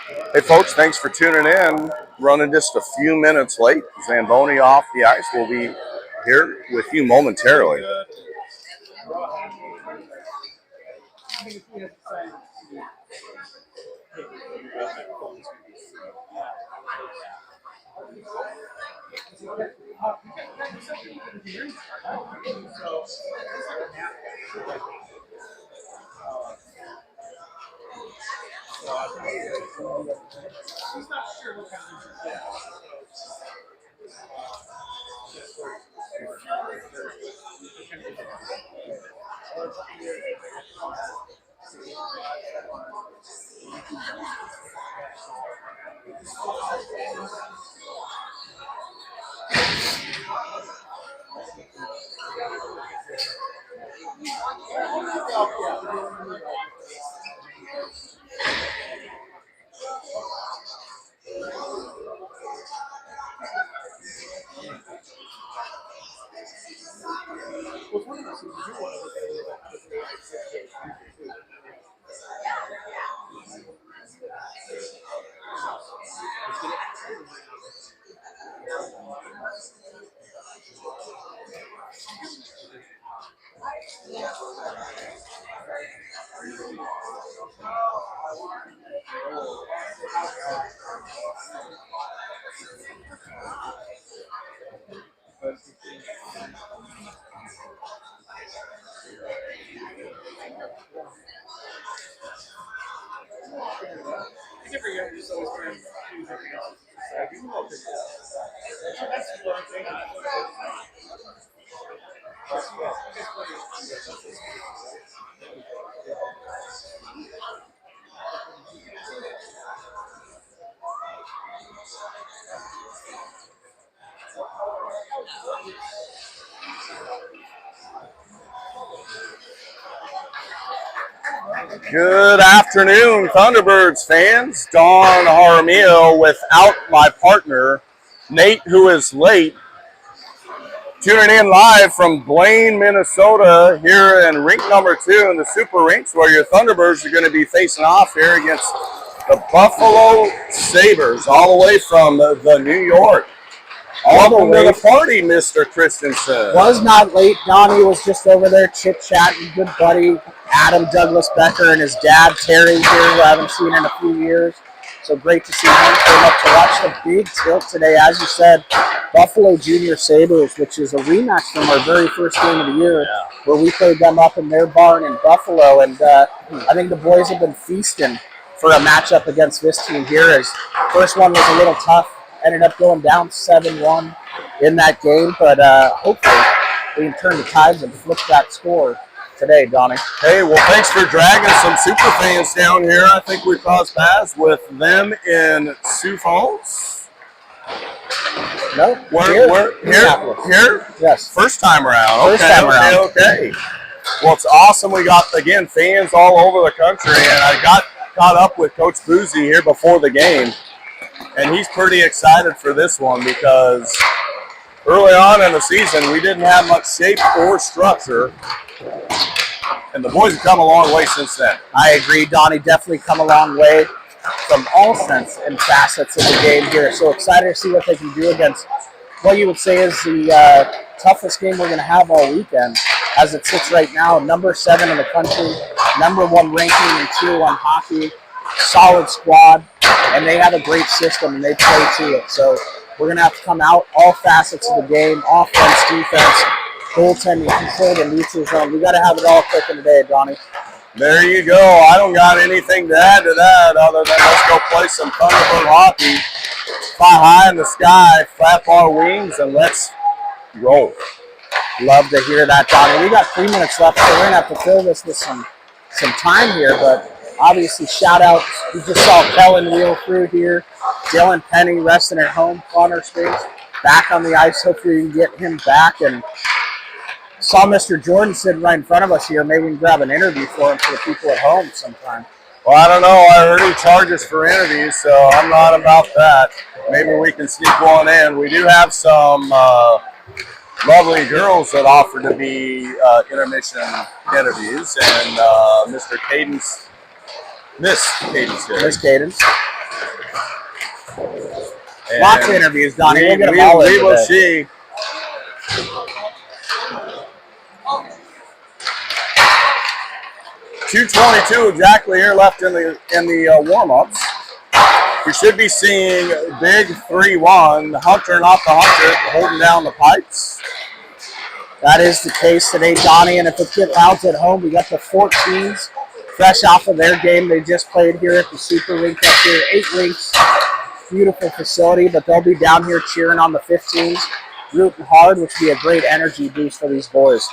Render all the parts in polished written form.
Hey folks, thanks for tuning in. Running just a few minutes late. Zamboni off the ice. We'll be here with you momentarily. Good afternoon, Thunderbirds fans. Don Jaramillo without my partner, Nate, who is late. Tuning in live from Blaine, Minnesota, here in rink number 2 in the Super Rinks, where your Thunderbirds are going to be facing off here against the Buffalo Sabres, all the way from the New York. Welcome to the party, Mr. Christensen. Was not late. Donnie was just over there chit-chatting. Good buddy, Adam Douglas Becker, and his dad, Terry, here, who I haven't seen in a few years. So great to see him. Came up to watch the big tilt today. As you said, Buffalo Junior Sabres, which is a rematch from our very first game of the year, where we played them up in their barn in Buffalo. And I think the boys have been feasting for a matchup against this team here. As first one was a little tough. Ended up going down 7-1 in that game, but hopefully we can turn the tides and flip that score today, Donnie. Hey, well, thanks for dragging some super fans down here. I think we crossed paths with them in Sioux Falls. No, here? Yes. First time around. First time around. Okay. Well, it's awesome. We got, again, fans all over the country, and I got caught up with Coach Boozy here before the game. And he's pretty excited for this one because early on in the season, we didn't have much shape or structure. And the boys have come a long way since then. I agree, Donnie. Definitely come a long way from all sense and facets of the game here. So excited to see what they can do against what you would say is the toughest game we're going to have all weekend. As it sits right now, number 7 in the country, number 1 ranking in Tier 1 hockey, solid squad. And they have a great system, and they play to it. So we're going to have to come out all facets of the game, offense, defense, goaltending, control the neutral zone. We got to have it all clicking today, Donnie. There you go. I don't got anything to add to that other than let's go play some Thunderbird hockey. Fly high in the sky, flap our wings, and let's roll. Love to hear that, Donnie. We got 3 minutes left, so we're going to have to fill this with some time here, but obviously, shout out. We just saw Kellen wheel through here. Dylan Penny resting at home. Connor Space back on the ice. Hopefully, we can get him back. And saw Mr. Jordan sitting right in front of us here. Maybe we can grab an interview for him for the people at home sometime. Well, I don't know. I heard he charges for interviews, so I'm not about that. Maybe we can sneak one in. We do have some lovely girls that offer to be intermission interviews, and Mr. Cadence. Miss Cadence here. Miss Cadence. Lots of interviews, Donnie. We'll get them all we will see. .222 exactly here left in the warm-ups. We should be seeing big 3-1. Hunter, not the Hunter, holding down the pipes. That is the case today, Donnie. And if the kid rounds at home, we got the 14s fresh off of their game they just played here at the Super Rink up here. 8 rinks, beautiful facility, but they'll be down here cheering on the 15s, rooting hard, which will be a great energy boost for these boys.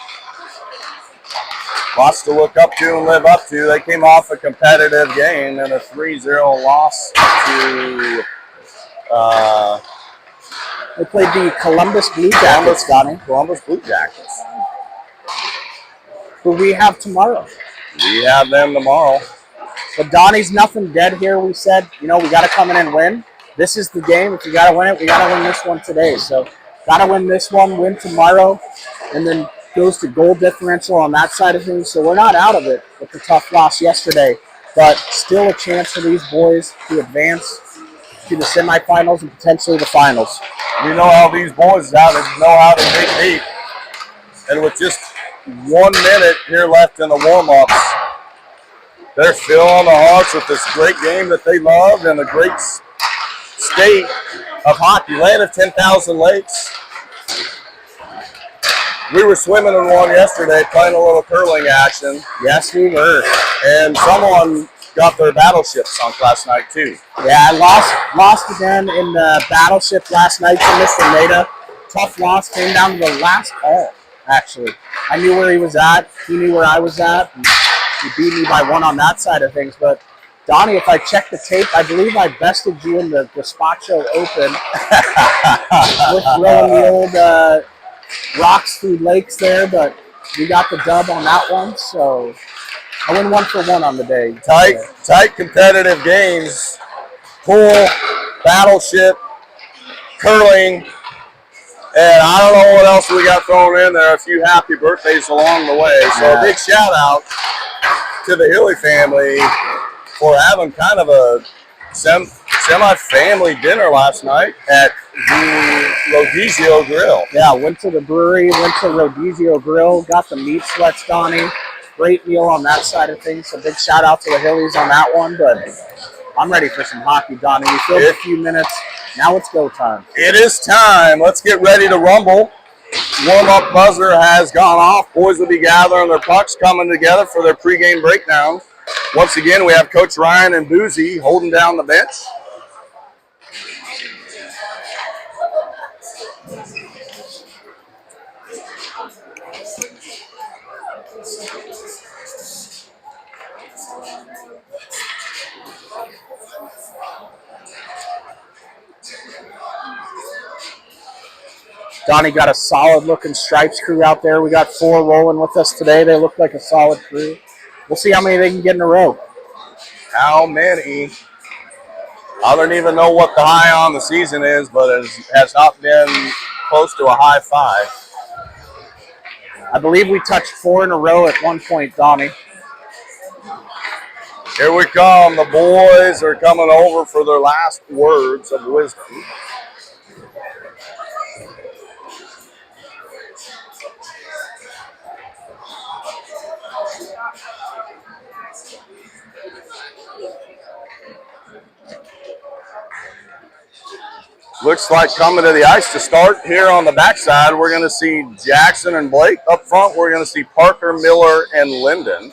Lots to look up to and live up to. They came off a competitive game and a 3-0 loss to... they played the Columbus Blue Jackets, Donnie. Columbus Blue Jackets. Who we have tomorrow. We have them tomorrow. But Donnie's nothing dead here. We said, we got to come in and win. This is the game. If you got to win it, we got to win this one today. So got to win this one, win tomorrow, and then goes to goal differential on that side of things. So we're not out of it with the tough loss yesterday, but still a chance for these boys to advance to the semifinals and potentially the finals. You know how these boys know how to dig deep. And with just 1 minute here left in the warm-ups, they're filling the hearts with this great game that they love and a great state of hockey. Land of 10,000 lakes. We were swimming in one yesterday, playing a little curling action. Yes, we were. And someone got their battleship sunk last night, too. Yeah, I lost again in the battleship last night to Mr. Maida. Tough loss, came down to the last call, actually. I knew where he was at. He knew where I was at. And he beat me by 1 on that side of things. But, Donnie, if I check the tape, I believe I bested you in the Gazpacho Open with throwing the old... rocks through lakes there, but we got the dub on that one, so I win 1 for 1 on the day. Tight competitive games. Pool, battleship, curling, and I don't know what else we got thrown in there. A few happy birthdays along the way. So a big shout out to the Hilly family for having kind of a semi-family dinner last night at the Rodizio Grill. Yeah, went to the brewery, went to Rodizio Grill, got the meat sweats, Donnie. Great meal on that side of things. So big shout out to the Hillies on that one. But I'm ready for some hockey, Donnie. We filled a few minutes. Now it's go time. It is time. Let's get ready to rumble. Warm-up buzzer has gone off. Boys will be gathering their pucks, coming together for their pregame breakdown. Once again, we have Coach Ryan and Boozy holding down the bench. Donnie got a solid-looking Stripes crew out there. We got 4 rolling with us today. They look like a solid crew. We'll see how many they can get in a row. How many? I don't even know what the high on the season is, but it has not been close to a high 5. I believe we touched 4 in a row at one point, Donnie. Here we come. The boys are coming over for their last words of wisdom. Looks like coming to the ice to start here on the backside. We're going to see Jackson and Blake. Up front, we're going to see Parker, Miller, and Linden.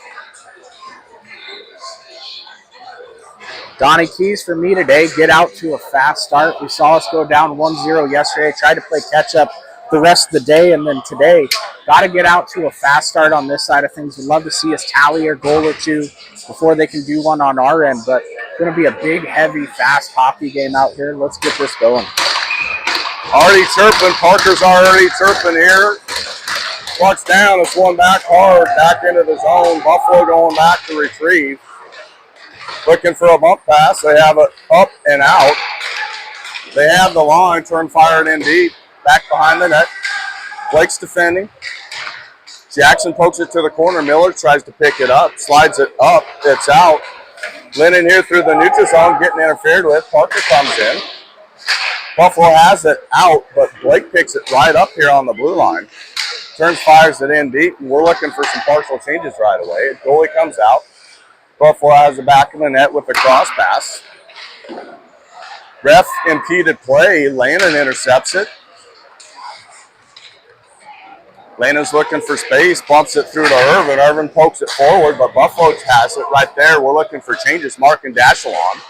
Donnie, keys for me today, get out to a fast start. We saw us go down 1-0 yesterday. Tried to play catch-up the rest of the day, and then today, got to get out to a fast start on this side of things. We'd love to see us tally a goal or 2 before they can do one on our end, but it's going to be a big, heavy, fast hockey game out here. Let's get this going. Already chirping. Parker's already chirping here. Puck's down. It's one back hard, back into the zone. Buffalo going back to retrieve. Looking for a bump pass. They have it up and out. They have the line. Turn fired in deep. Back behind the net. Blake's defending. Jackson pokes it to the corner. Miller tries to pick it up. Slides it up. It's out. Lennon here through the neutral zone getting interfered with. Parker comes in. Buffalo has it out, but Blake picks it right up here on the blue line. Turns, fires it in deep, and we're looking for some partial changes right away. Goalie comes out. Buffalo has the back of the net with the cross pass. Ref impeded play. Landon intercepts it. Landon's looking for space, bumps it through to Irvin. Irvin pokes it forward, but Buffalo has it right there. We're looking for changes. Mark and Dashalon.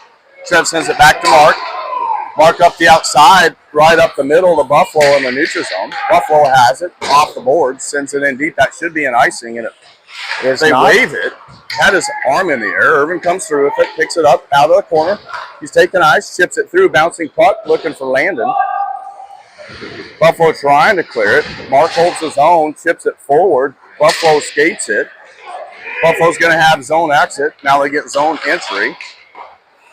Trev sends it back to Mark. Mark up the outside, right up the middle to Buffalo in the neutral zone. Buffalo has it off the board, sends it in deep. That should be an icing, and they wave it. Had his arm in the air. Irvin comes through with it, picks it up out of the corner. He's taking ice, chips it through, bouncing puck, looking for Landon. Buffalo trying to clear it. Mark holds his own, chips it forward. Buffalo skates it. Buffalo's going to have zone exit. Now they get zone entry.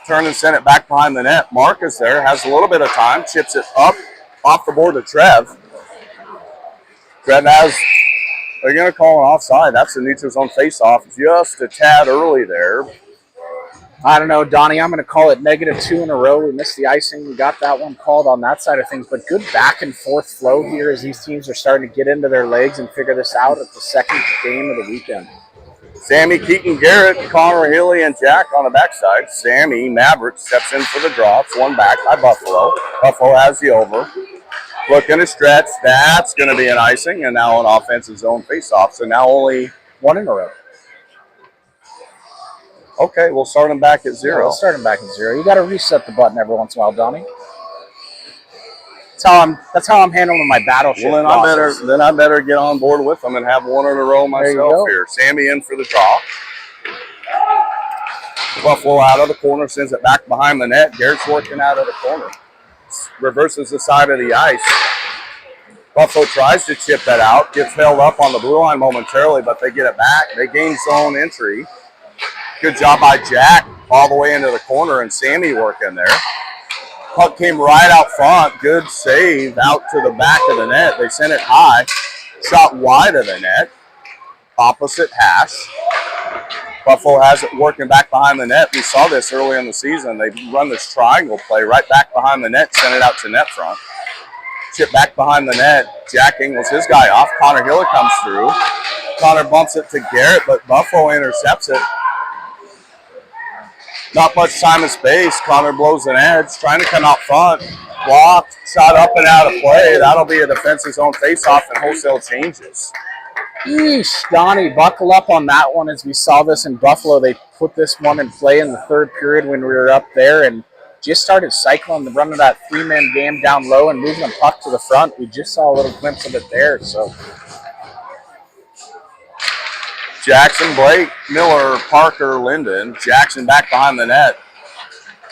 Turn and send it back behind the net. Mark is there, has a little bit of time, chips it up off the board to Trev. Trev has, they're going to call an offside. That's the neutral zone face-off, just a tad early there. I don't know, Donnie. I'm going to call it -2 in a row. We missed the icing. We got that one called on that side of things. But good back and forth flow here as these teams are starting to get into their legs and figure this out at the second game of the weekend. Sammy, Keaton Garrett, Connor Hilly, and Jack on the backside. Sammy, Maverick, steps in for the draw. It's one back by Buffalo. Buffalo has the over. Looking to stretch. That's going to be an icing. And now an offensive zone face-off. So now only one in a row. Okay, we'll start them back at 0. Yeah, we'll start them back at 0. You got to reset the button every once in a while, Donnie. That's how I'm handling my battleship. Well, then I better get on board with them and have one in a row myself here. Sammy in for the draw. Buffalo out of the corner, sends it back behind the net. Garrett's working out of the corner. Reverses the side of the ice. Buffalo tries to chip that out. Gets held up on the blue line momentarily, but they get it back. They gain zone entry. Good job by Jack all the way into the corner, and Sammy working there. Puck came right out front. Good save out to the back of the net. They sent it high. Shot wide of the net. Opposite hash. Buffalo has it working back behind the net. We saw this early in the season. They run this triangle play right back behind the net, send it out to net front. Chip back behind the net. Jack Ingles, his guy off. Connor Hiller comes through. Connor bumps it to Garrett, but Buffalo intercepts it. Not much time and space. Connor blows an edge, trying to come out front. Blocked, shot up and out of play. That'll be a defensive zone face-off and wholesale changes. Eesh, Donnie, buckle up on that one. As we saw this in Buffalo, they put this one in play in the third period when we were up there and just started cycling the run of that three-man game down low and moving the puck to the front. We just saw a little glimpse of it there. So Jackson, Blake, Miller, Parker, Linden. Jackson back behind the net.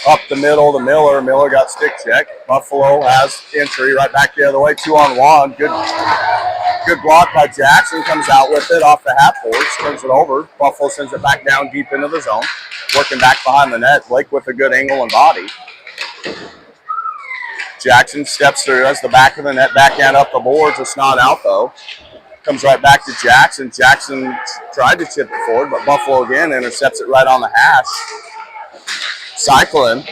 Up the middle to Miller. Miller got stick check. Buffalo has entry right back the other way. 2-on-1. Good block by Jackson. Comes out with it off the half boards. Turns it over. Buffalo sends it back down deep into the zone. Working back behind the net. Blake with a good angle and body. Jackson steps through. Has the back of the net. Backhand up the boards. It's not out though. Comes right back to Jackson. Jackson tried to chip it forward, but Buffalo again intercepts it right on the hash. Cycling.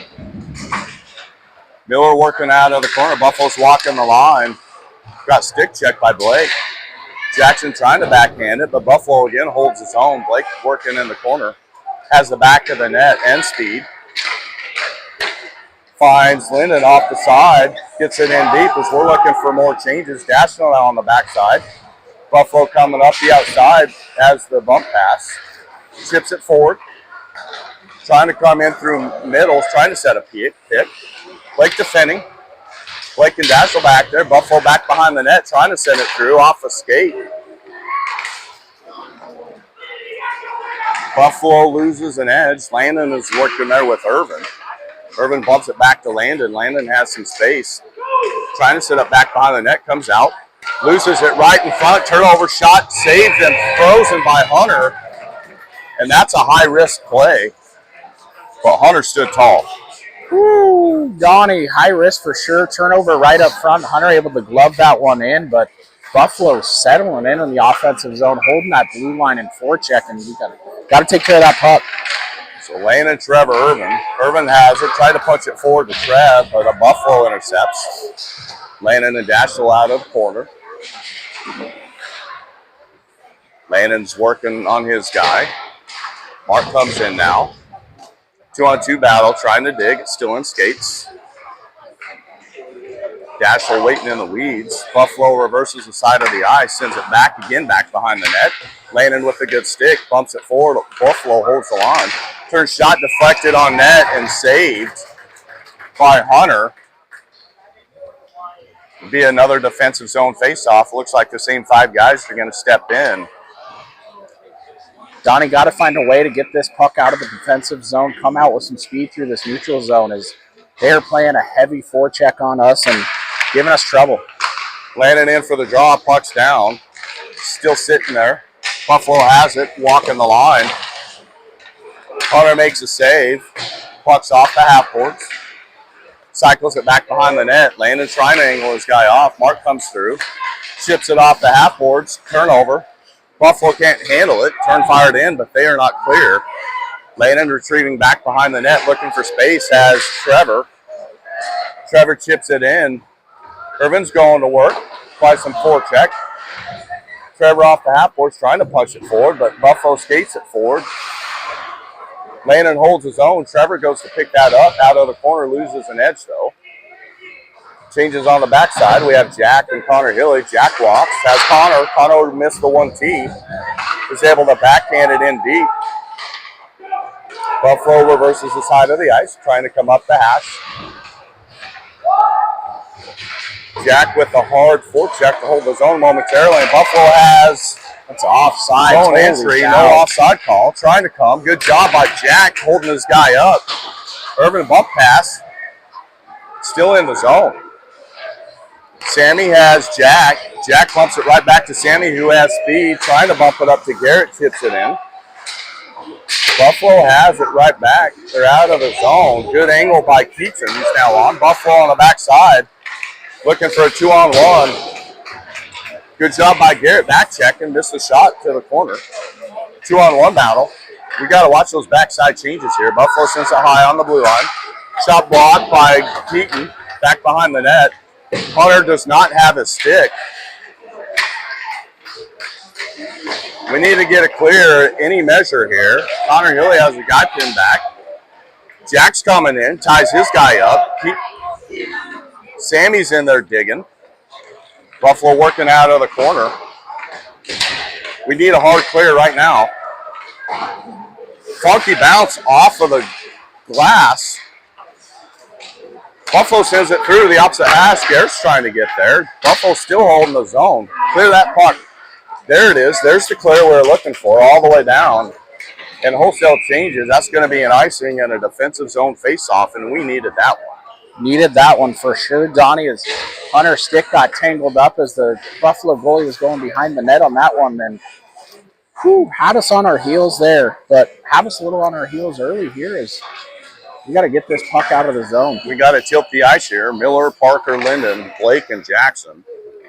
Miller working out of the corner. Buffalo's walking the line. Got stick checked by Blake. Jackson trying to backhand it, but Buffalo again holds his own. Blake working in the corner. Has the back of the net and speed. Finds Linden off the side. Gets it in deep as we're looking for more changes. Dashnell now on the backside. Buffalo coming up the outside has the bump pass. Chips it forward. Trying to come in through middles, trying to set a pick. Blake defending. Blake and Dashiell back there. Buffalo back behind the net, trying to send it through off a skate. Buffalo loses an edge. Landon is working there with Irvin. Irvin bumps it back to Landon. Landon has some space. Trying to set up back behind the net, comes out. Loses it right in front. Turnover shot saved and frozen by Hunter. And that's a high-risk play. But Hunter stood tall. Woo, Donnie, high risk for sure. Turnover right up front. Hunter able to glove that one in, but Buffalo settling in the offensive zone, holding that blue line in forecheck, and we got to take care of that puck. So Lane and Trevor Irvin. Irvin has it. Tried to punch it forward to Trev, but a Buffalo intercepts. Landon and Dashel out of the corner. Landon's working on his guy. Mark comes in now. 2-on-2 battle, trying to dig. It's still in skates. Dashel waiting in the weeds. Buffalo reverses the side of the ice, sends it back again, back behind the net. Landon with a good stick, bumps it forward. Buffalo holds the line. Turn shot deflected on net and saved by Hunter. It'll be another defensive zone faceoff. Looks like the same 5 guys are going to step in. Donnie got to find a way to get this puck out of the defensive zone, come out with some speed through this neutral zone as they're playing a heavy forecheck on us and giving us trouble. Landon in for the draw, puck's down. Still sitting there. Buffalo has it, walking the line. Hunter makes a save. Puck's off the half boards. Cycles it back behind the net. Landon trying to angle his guy off. Mark comes through. Ships it off the half boards. Turnover. Buffalo can't handle it. Turn fired in, but they are not clear. Landon retrieving back behind the net, looking for space, has Trevor. Trevor chips it in. Irvin's going to work. Tries some forecheck. Trevor off the half boards, trying to punch it forward, but Buffalo skates it forward. Landon holds his own. Trevor goes to pick that up. Out of the corner, loses an edge, though. Changes on the backside. We have Jack and Connor Hilly. Jack walks. Has Connor. Connor missed the 1T. Is able to backhand it in deep. Buffalo reverses the side of the ice, trying to come up the hash. Jack with a hard forecheck to hold his own momentarily. And Buffalo has That's offside. zone entry. No offside call. Trying to come. Good job by Jack holding his guy up. Irvin bump pass. Still in the zone. Sammy has Jack. Jack bumps it right back to Sammy, who has speed. Trying to bump it up to Garrett. Tips it in. Buffalo has it right back. They're out of the zone. Good angle by Keaton. He's now on. Buffalo on the backside. Looking for a 2-on-1. Good job by Garrett. Back checking. Missed the shot to the corner. 2-on-1 battle. We got to watch those backside changes here. Buffalo sends it high on the blue line. Shot blocked by Keaton. Back behind the net. Hunter does not have his stick. We need to get a clear any measure here. Connor Hilly has the guy pinned back. Jack's coming in, ties his guy up. Sammy's in there digging. Buffalo working out of the corner. We need a hard clear right now. Funky bounce off of the glass. Buffalo sends it through the opposite hash. Garrett's trying to get there. Buffalo's still holding the zone. Clear that puck. There it is. There's the clear we're looking for all the way down. And wholesale changes. That's going to be an icing and a defensive zone face-off, and we needed that one. Needed that one for sure, Donnie, as Hunter's stick got tangled up as the Buffalo goalie was going behind the net on that one. And had us on our heels there, but have us a little on our heels early here as we got to get this puck out of the zone. We got to tilt the ice here. Miller, Parker, Linden, Blake, and Jackson.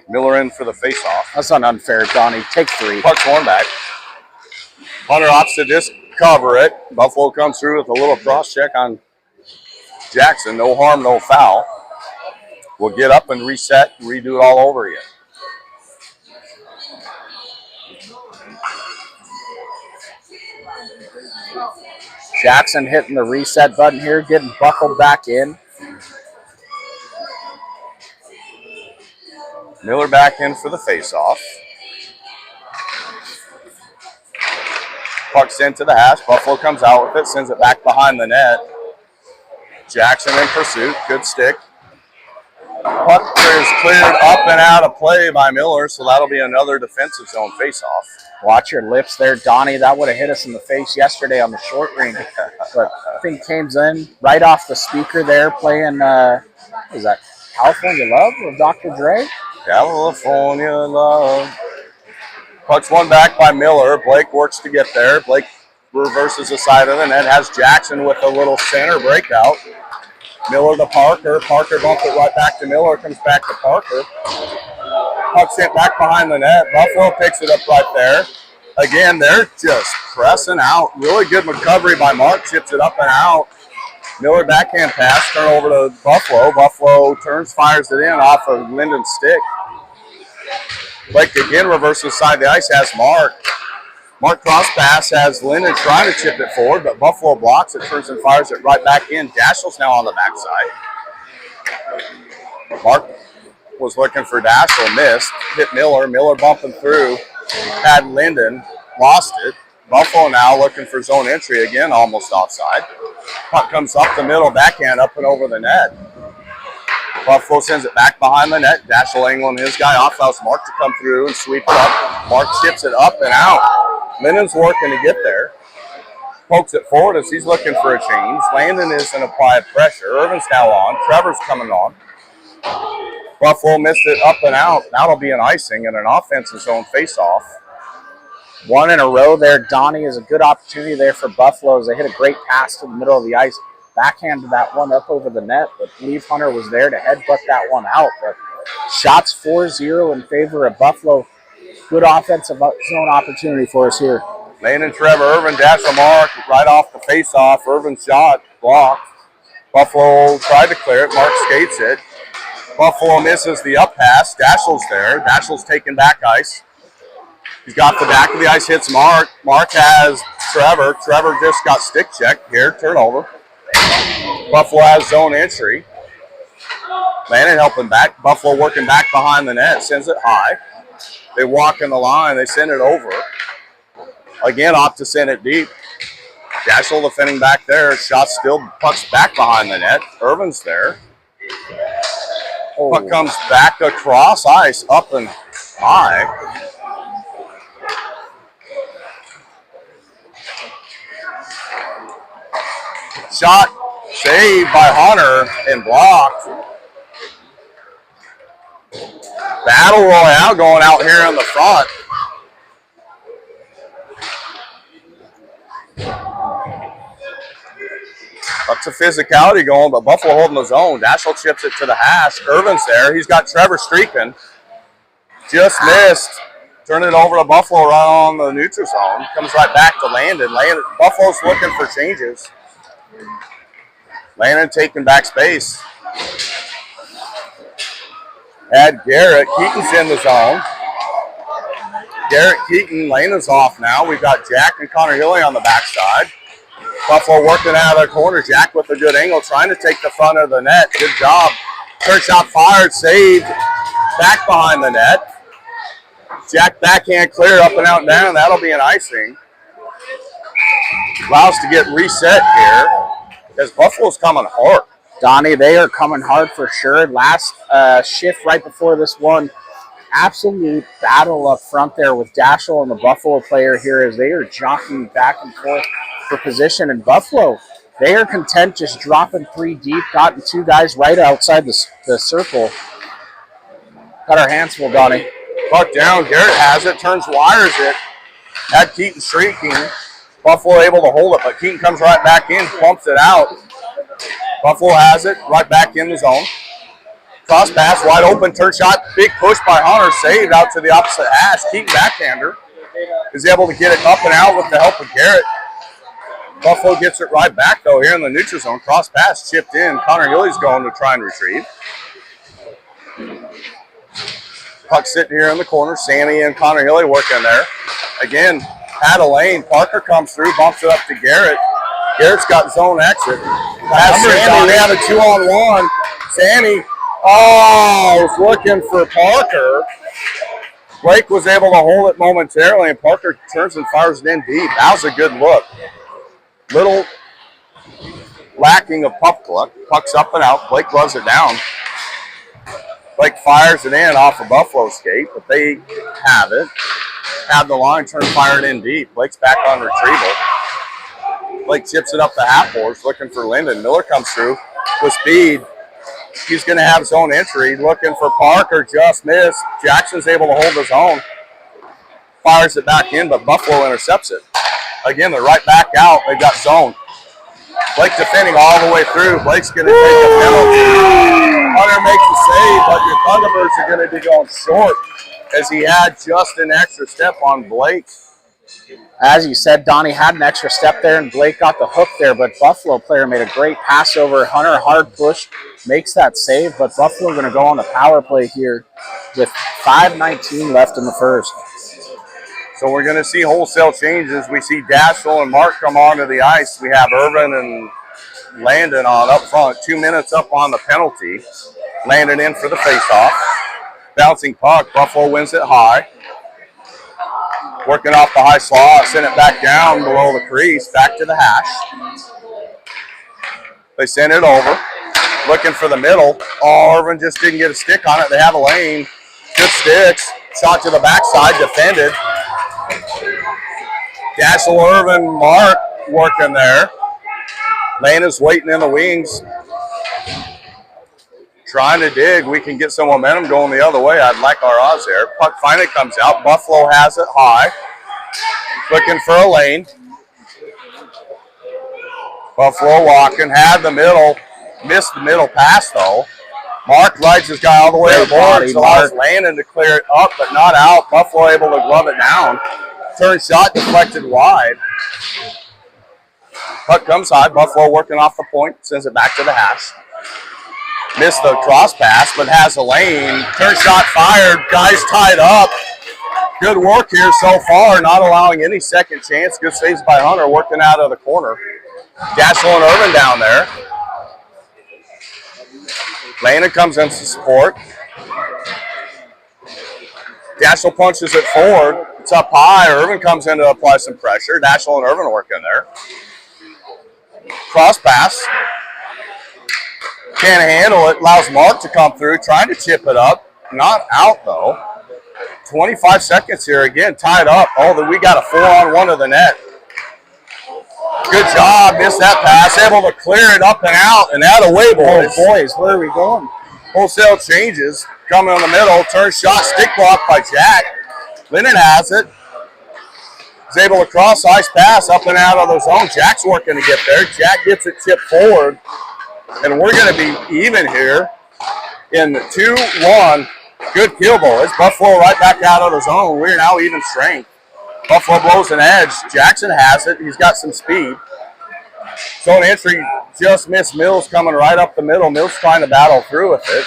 Miller in for the face-off. That's not unfair, Donnie. Take 3. Puck's one back. Hunter opts to just cover it. Buffalo comes through with a little cross-check on Jackson. No harm, no foul. We'll get up and reset and redo it all over again. Jackson hitting the reset button here, getting buckled back in. Miller back in for the face-off. Puck sent to the hash. Buffalo comes out with it, sends it back behind the net. Jackson in pursuit. Good stick. Puck is cleared up and out of play by Miller, so that'll be another defensive zone face-off. Watch your lips there, Donnie. That would have hit us in the face yesterday on the short range. But I think came in right off the speaker there playing, what is that, California Love with Dr. Dre? California Love. Puck's one back by Miller. Blake works to get there. Blake reverses the side of the net. Has Jackson with a little center breakout. Miller to Parker. Parker bumps it right back to Miller. Comes back to Parker. Puck sent back behind the net. Buffalo picks it up right there. Again, they're just pressing out. Really good recovery by Mark. Chips it up and out. Miller backhand pass. Turn over to Buffalo. Buffalo turns, fires it in off of Linden's stick. Blake again reverses side the ice. Has Mark. Mark cross pass has Linden trying to chip it forward, but Buffalo blocks it. Turns and fires it right back in. Dashiell's now on the backside. Mark was looking for Dashiell, missed. Hit Miller. Miller bumping through. Had Linden, lost it. Buffalo now looking for zone entry again, almost offside. Puck comes up the middle, backhand up and over the net. Buffalo sends it back behind the net. Dashiell angling his guy off, allows Mark to come through and sweep it up. Mark chips it up and out. Linden's working to get there. Pokes it forward as he's looking for a change. Landon is in applied pressure. Irvin's now on. Trevor's coming on. Buffalo missed it up and out. That'll be an icing and an offensive zone face-off. One in a row there. Donnie is a good opportunity there for Buffalo as they hit a great pass to the middle of the ice. Backhanded that one up over the net, but Leaf Hunter was there to headbutt that one out. But shots 4-0 in favor of Buffalo. Good offensive zone opportunity for us here. Landon, Trevor, Irvin, Dashiell, Mark right off the face-off. Irvin's shot blocked. Buffalo tried to clear it. Mark skates it. Buffalo misses the up pass. Dashiell's there. Dashiell's taking back ice. He's got the back of the ice, hits Mark. Mark has Trevor. Trevor just got stick checked here. Turnover. Buffalo has zone entry. Landon helping back. Buffalo working back behind the net. Sends it high. They walk in the line. They send it over. Again, opt to send it deep. Dashiell defending back there. Shot still, pucks back behind the net. Irvin's there. Puck comes back across ice, up and high. Shot saved by Hunter and blocked. Battle royale going out here in the front. Lots of physicality going, but Buffalo holding the zone. Dashiell chips it to the hash. Irvin's there. He's got Trevor streaking. Just missed. Turn it over to Buffalo right on the neutral zone. Comes right back to Landon. Buffalo's looking for changes. Landon taking back space. Had Garrett. Keaton's in the zone. Garrett, Keaton, Landon's off now. We've got Jack and Connor Hilly on the backside. Buffalo working out of their corner. Jack with a good angle, trying to take the front of the net. Good job. Third shot fired, saved. Back behind the net. Jack backhand clear up and out and down. That'll be an icing. Allows to get reset here as Buffalo's coming hard. Donnie, they are coming hard for sure. Last shift right before this one. Absolute battle up front there with Dashiell and the Buffalo player here as they are jockeying back and forth for position. And Buffalo, they are content just dropping 3 deep, gotten 2 guys right outside the circle. Got our hands full, Donnie. Puck down, Garrett has it, turns, wires it. Had Keaton streaking. Buffalo able to hold it, but Keaton comes right back in, pumps it out. Buffalo has it, right back in the zone. Cross pass, wide open, turn shot, big push by Hunter, saved out to the opposite hash. Keaton backhander is able to get it up and out with the help of Garrett. Buffalo gets it right back, though, here in the neutral zone. Cross pass chipped in. Connor Hilly's going to try and retrieve. Puck sitting here in the corner. Sammy and Connor Hilly working there. Again, had a lane. Parker comes through, bumps it up to Garrett. Garrett's got zone exit. That's Sammy. They have a 2-on-1. Sammy, was looking for Parker. Blake was able to hold it momentarily, and Parker turns and fires it in deep. That was a good look. Little lacking of puck luck. Puck's up and out. Blake gloves it down. Blake fires it in off a Buffalo skate, but they have it. Have the line, turn, fire it in deep. Blake's back on retrieval. Blake chips it up the half boards, looking for Linden. Miller comes through with speed. He's going to have zone entry. Looking for Parker, just missed. Jackson's able to hold his own. Fires it back in, but Buffalo intercepts it. Again, they're right back out. They've got zone. Blake defending all the way through. Blake's going to take a penalty. Hunter makes the save, but your Thunderbirds are going to be going short as he had just an extra step on Blake. As you said, Donnie had an extra step there, and Blake got the hook there, but Buffalo player made a great pass over. Hunter, hard push, makes that save, but Buffalo going to go on the power play here with 5:19 left in the first. So we're going to see wholesale changes. We see Daschel and Mark come onto the ice. We have Irvin and Landon on up front. 2 minutes up on the penalty. Landon in for the faceoff. Bouncing puck. Buffalo wins it high. Working off the high slot. Send it back down below the crease. Back to the hash. They send it over. Looking for the middle. Oh, Irvin just didn't get a stick on it. They have a lane. Good sticks. Shot to the backside. Defended. Daschel, Irvin, Mark working there. Lane is waiting in the wings. Trying to dig. We can get some momentum going the other way. I'd like our odds there. Puck finally comes out. Buffalo has it high. Looking for a lane. Buffalo walking. Had the middle. Missed the middle pass though. Mark rides his guy all the way to the board. Allows Landon to clear it up but not out. Buffalo able to glove it down. Turn shot deflected wide. Puck comes high. Buffalo working off the point. Sends it back to the hash. Missed the cross pass, but has a lane. Turn shot fired. Guys tied up. Good work here so far, not allowing any second chance. Good saves by Hunter, working out of the corner. Daschel and Irvin down there. Landon comes in to support. Daschel punches it forward. It's up high. Irvin comes in to apply some pressure. Daschel and Irvin working there. Cross pass. Can't handle it. Allows Mark to come through. Trying to chip it up. Not out, though. 25 seconds here. Again, tied up. Oh, we got a 4-on-1 to the net. Good job. Missed that pass. Able to clear it up and out. And out of way, boys. Oh, boys, where are we going? Wholesale changes. Coming in the middle. Turn shot. Stick block by Jack. Lennon has it. He's able to cross ice pass up and out of the zone. Jack's working to get there. Jack gets it tipped forward. And we're going to be even here in 2-1. Good kill, boys. Buffalo right back out of the zone. We're now even strength. Buffalo blows an edge. Jackson has it. He's got some speed. Zone entry just missed Mills coming right up the middle. Mills trying to battle through with it.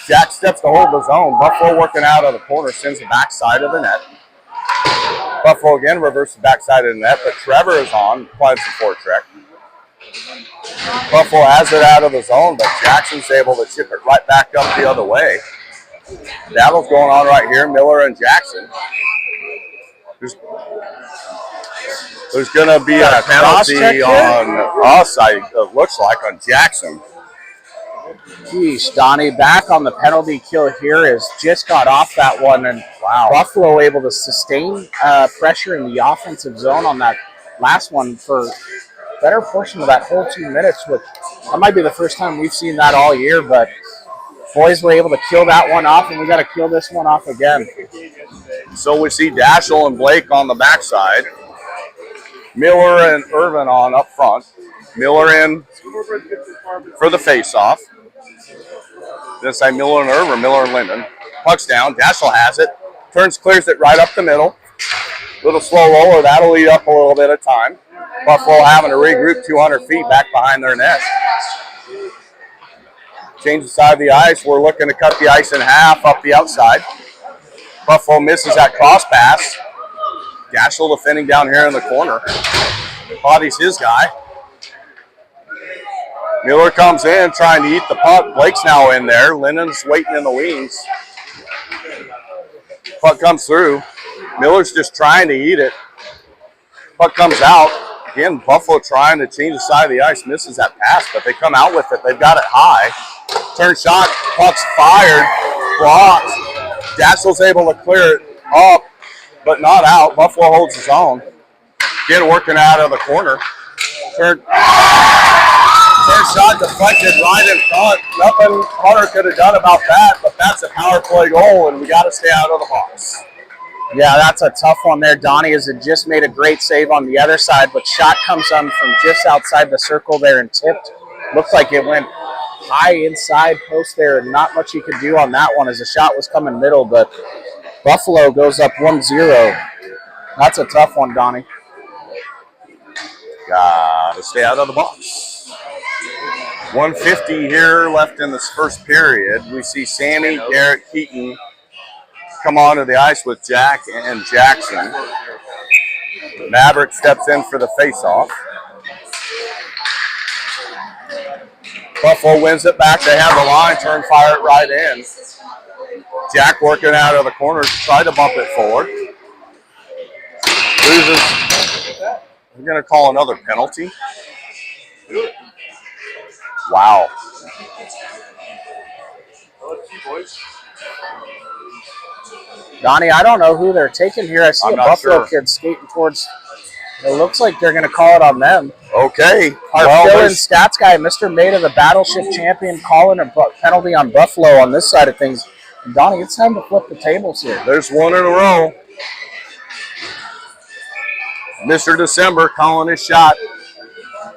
Jack steps to hold the zone. Buffalo working out of the corner. Sends the backside of the net. Buffalo again reverses the backside of the net, but Trevor is on. Applies the forecheck. Buffalo has it out of the zone, but Jackson's able to chip it right back up the other way. Battle's going on right here, Miller and Jackson. There's going to be a penalty on us, it looks like, on Jackson. Geez, Donnie back on the penalty kill here has just got off that one, and wow, Buffalo able to sustain pressure in the offensive zone on that last one for a better portion of that whole 2 minutes. That might be the first time we've seen that all year, but boys were able to kill that one off, and we got to kill this one off again. So we see Daschel and Blake on the backside. Miller and Irvin on up front. Miller in for the face-off. This side, Miller and Irvin, Miller and Linden. Puck's down. Daschel has it. Turns, clears it right up the middle. Little slow roller. That'll eat up a little bit of time. Buffalo having to regroup 200 feet back behind their net. Change the side of the ice. We're looking to cut the ice in half up the outside. Buffalo misses that cross pass. Daschel defending down here in the corner. Body's his guy. Miller comes in trying to eat the puck. Blake's now in there. Lennon's waiting in the wings. Puck comes through. Miller's just trying to eat it. Puck comes out. Again, Buffalo trying to change the side of the ice. Misses that pass, but they come out with it. They've got it high. Turn shot. Puck's fired. Blocked. Daschel's able to clear it up, but not out. Buffalo holds his own. Again, working out of the corner. Turn shot deflected right in front. Nothing Hunter could have done about that, but that's a power play goal, and we got to stay out of the box. Yeah, that's a tough one there. Donnie has just made a great save on the other side, but shot comes on from just outside the circle there and tipped. Looks like it went high inside post there, and not much you could do on that one as the shot was coming middle, but Buffalo goes up 1-0. That's a tough one, Donnie. Gotta stay out of the box. 150 here left in this first period. We see Sammy, Garrett, Keaton come onto the ice with Jack and Jackson. Maverick steps in for the face-off. Buffalo wins it back. They have the line, turn, fire it right in. Jack working out of the corner to try to bump it forward. Loses. We're going to call another penalty. Wow. Donnie, I don't know who they're taking here. I see I'm a not Buffalo sure. kid skating towards. It looks like they're going to call it on them. Okay. Our fill-in stats guy, Mr. Mate of the Battleship Champion, calling a penalty on Buffalo on this side of things. And Donnie, it's time to flip the tables here. There's one in a row. Mr. December calling his shot.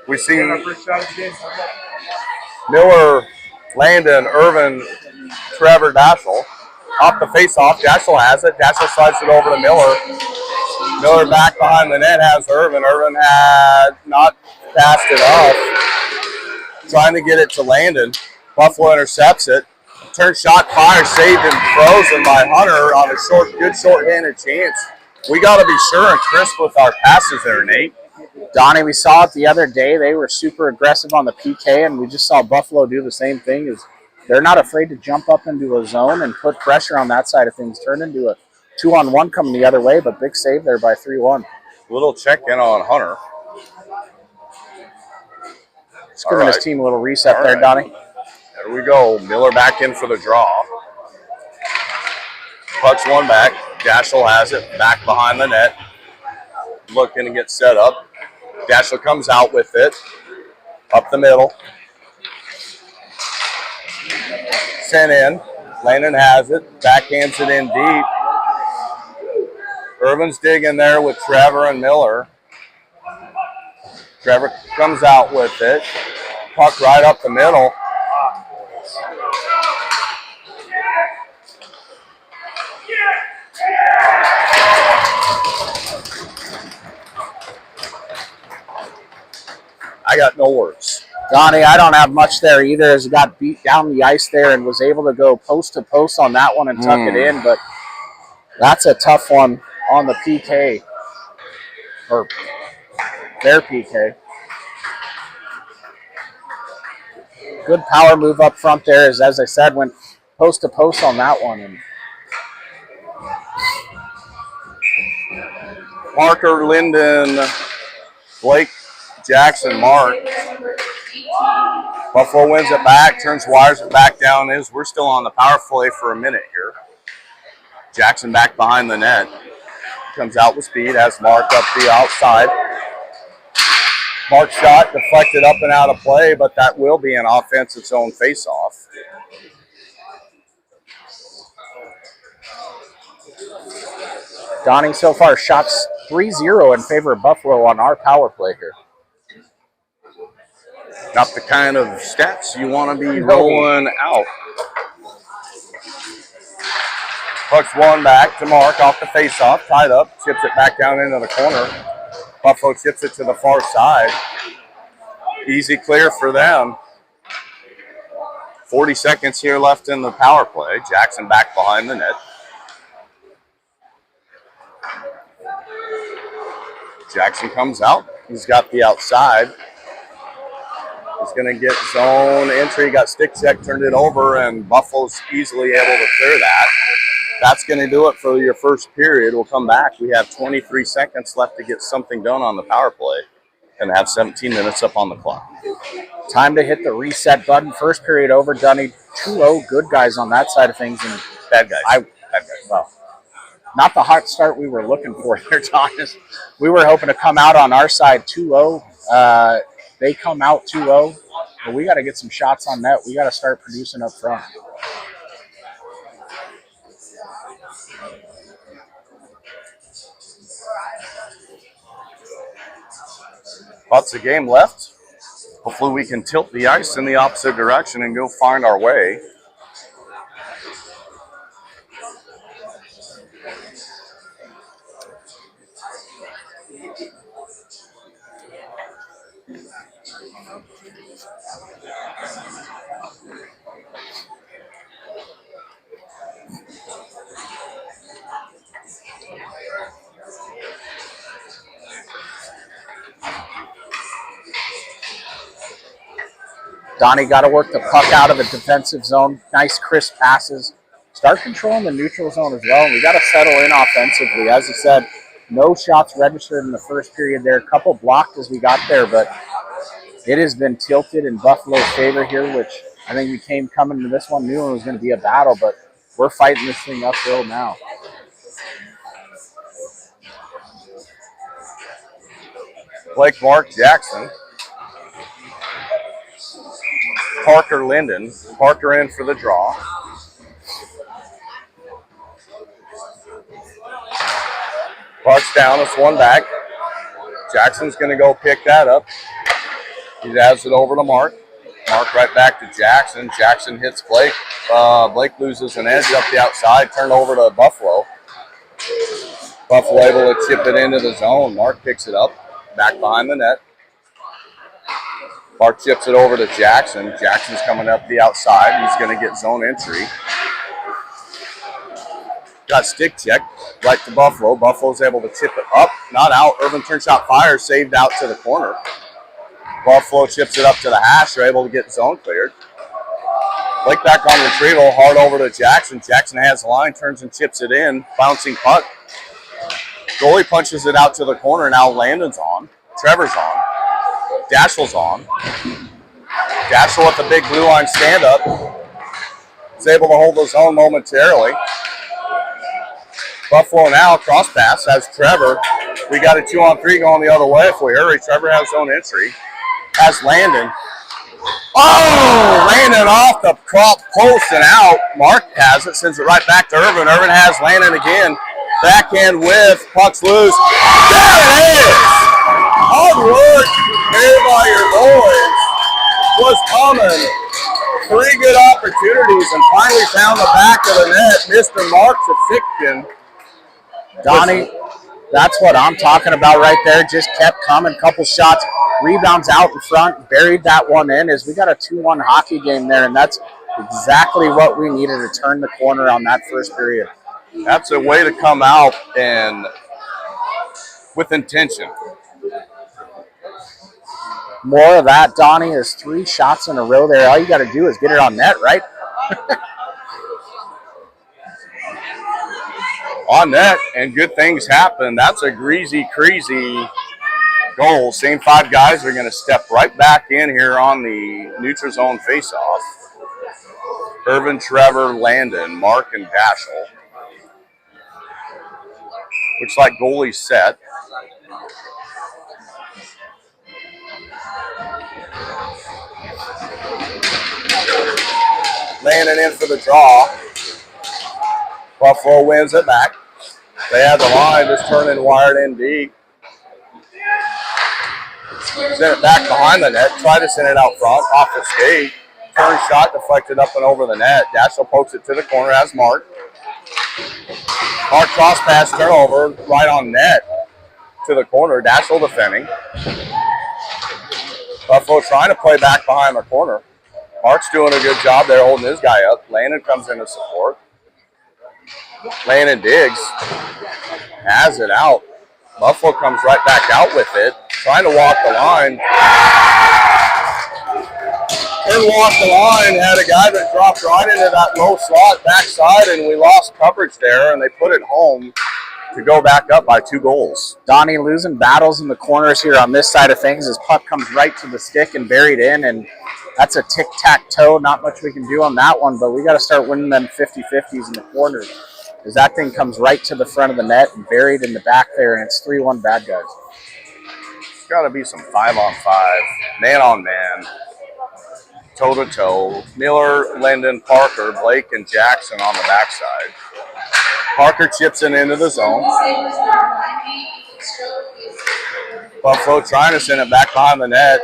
We see Miller, Landon, Irvin, Trevor, Dashel. Off the face-off, Dashel has it. Dashel slides it over to Miller. Miller back behind the net has Irvin. Irvin had not passed it off. Trying to get it to Landon. Buffalo intercepts it. Turn shot, fire, saved and frozen by Hunter on a good short-handed chance. We got to be sure and crisp with our passes there, Nate. Donnie, we saw it the other day. They were super aggressive on the PK, and we just saw Buffalo do the same thing. They're not afraid to jump up into a zone and put pressure on that side of things. Turn into a 2-on-1 coming the other way, but big save there by 3-1. Little check-in on Hunter. Just giving his team a little reset there, Donnie. There we go. Miller back in for the draw. Pucks one back. Dashel has it back behind the net. Looking to get set up. Dashel comes out with it. Up the middle. Sent in. Landon has it. Backhands it in deep. Irvin's digging there with Trevor and Miller. Trevor comes out with it. Puck right up the middle. I got no words. Donnie, I don't have much there either, as he got beat down the ice there and was able to go post to post on that one and tuck it in, but that's a tough one on the PK, or their PK. Good power move up front there, as I said, went post to post on that one. And Parker, Linden, Blake, Jackson, Mark. Buffalo wins it back, turns, wires it back down. We're still on the power play for a minute here. Jackson back behind the net. Comes out with speed, has Mark up the outside. Mark shot deflected up and out of play, but that will be an offensive zone face-off. Donnie, so far, shots 3-0 in favor of Buffalo on our power play here. Not the kind of stats you want to be rolling out. Pucks one back to Mark off the face-off, tied up, chips it back down into the corner. Buffalo chips it to the far side. Easy clear for them. 40 seconds here left in the power play. Jackson back behind the net. Jackson comes out. He's got the outside. He's going to get zone entry. Got stick check, turned it over, and Buffalo's easily able to clear that. That's going to do it for your first period. We'll come back. We have 23 seconds left to get something done on the power play and have 17 minutes up on the clock. Time to hit the reset button. First period over, Dunny. 2-0 good guys on that side of things. And bad guys. Well, not the hot start we were looking for there, Thomas. We were hoping to come out on our side 2-0. They come out 2-0. But we got to get some shots on net. We got to start producing up front. Lots of game left. Hopefully we can tilt the ice in the opposite direction and go find our way. Donnie got to work the puck out of the defensive zone. Nice crisp passes. Start controlling the neutral zone as well. And we got to settle in offensively. As you said, no shots registered in the first period there. A couple blocked as we got there, but it has been tilted in Buffalo's favor here, which I think we came coming to this one, knew it was going to be a battle, but we're fighting this thing uphill now. Blake, Mark, Jackson. Parker, Linden. Parker in for the draw. Puck's down, it's one back. Jackson's going to go pick that up. He has it over to Mark. Mark right back to Jackson. Jackson hits Blake. Blake loses an edge up the outside. Turn over to Buffalo. Buffalo able to chip it into the zone. Mark picks it up. Back behind the net. Mark chips it over to Jackson. Jackson's coming up the outside. He's going to get zone entry. Got stick check right to Buffalo. Buffalo's able to chip it up. Not out. Irvin turn shot fire. Saved out to the corner. Buffalo chips it up to the hash. They're able to get zone cleared. Blake back on retrieval. Hard over to Jackson. Jackson has the line. Turns and chips it in. Bouncing puck. Goalie punches it out to the corner. Now Landon's on. Trevor's on. Dashiell's on. Dashiell with the big blue line stand-up. Is able to hold the zone momentarily. Buffalo now, cross pass, has Trevor. We got a 2-on-3 going the other way if we hurry. Trevor has zone entry. Has Landon. Oh! Landon off the prop post and out. Mark has it, sends it right back to Irvin. Irvin has Landon again. Backhand with, puck's loose. There it is! Hard work made by your boys was coming. 3 good opportunities and finally found the back of the net. Mr. Mark Safikkin. Donnie, that's what I'm talking about right there. Just kept coming. Couple shots. Rebounds out in front. Buried that one in as we got a 2-1 hockey game there, and that's exactly what we needed to turn the corner on that first period. That's a way to come out and with intention. More of that, Donnie, is 3 shots in a row there. All you got to do is get it on net, right? On net, and good things happen. That's a greasy, crazy goal. Same 5 guys are going to step right back in here on the neutral zone faceoff. Irvin, Trevor, Landon, Mark, and Dashiell. Looks like goalie set. Landon in for the draw. Buffalo wins it back. They have the line just turning wired in deep. Send it back behind the net. Try to send it out front off the skate. Turn shot deflected up and over the net. Dashiell pokes it to the corner as Mark. Mark cross pass turnover right on net to the corner. Dashiell defending. Buffalo trying to play back behind the corner. Mark's doing a good job there holding his guy up. Landon comes in to support. Landon digs. Has it out. Buffalo comes right back out with it. Trying to walk the line. Didn't walk the line. Had a guy that dropped right into that low slot backside, and we lost coverage there, and they put it home to go back up by 2 goals. Donnie losing battles in the corners here on this side of things. His puck comes right to the stick and buried in, and that's a tic-tac-toe. Not much we can do on that one, but we got to start winning them 50-50s in the corners. As that thing comes right to the front of the net and buried in the back there, and it's 3-1 bad guys. It's got to be some 5-on-5, man-on-man, toe-to-toe. Miller, Linden, Parker, Blake, and Jackson on the backside. Parker chips it into the zone. Buffalo trying to send it back behind the net.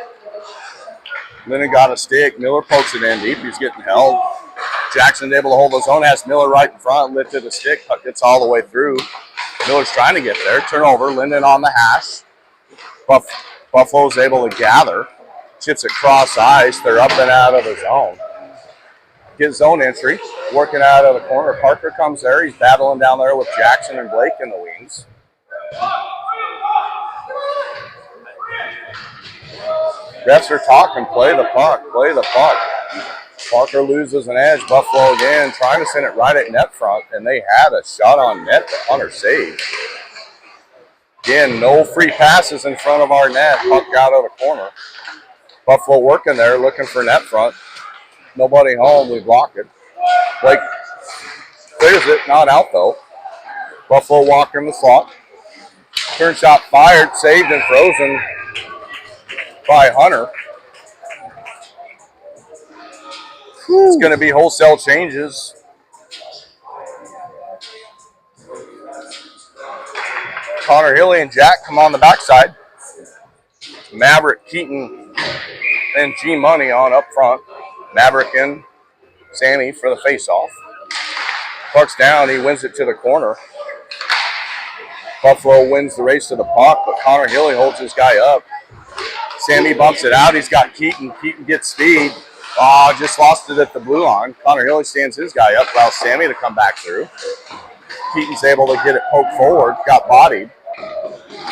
Linden got a stick. Miller pokes it in deep. He's getting held. Jackson's able to hold his own. Has Miller right in front. Lifted the stick. Puck gets all the way through. Miller's trying to get there. Turnover. Linden on the hash. Buffalo's able to gather. Chips it cross ice. They're up and out of the zone. Get zone entry. Working out of the corner. Parker comes there. He's battling down there with Jackson and Blake in the wings. Refs are talking. Play the puck. Play the puck. Parker loses an edge. Buffalo again trying to send it right at net front, and they had a shot on net that Hunter saved. Again, no free passes in front of our net. Puck out of the corner. Buffalo working there, looking for net front. Nobody home. We block it. Blake clears it. Not out, though. Buffalo walking the slot. Turn shot fired. Saved and frozen by Hunter. It's going to be wholesale changes. Connor Hilly and Jack come on the backside. Maverick, Keaton, and G Money on up front. Maverick and Sammy for the face-off. Puck's down. He wins it to the corner. Buffalo wins the race to the puck, but Connor Hilly holds his guy up. Sammy bumps it out. He's got Keaton. Keaton gets speed. Oh, just lost it at the blue line. Connor Hilly stands his guy up, allows Sammy to come back through. Keaton's able to get it poked forward, got bodied.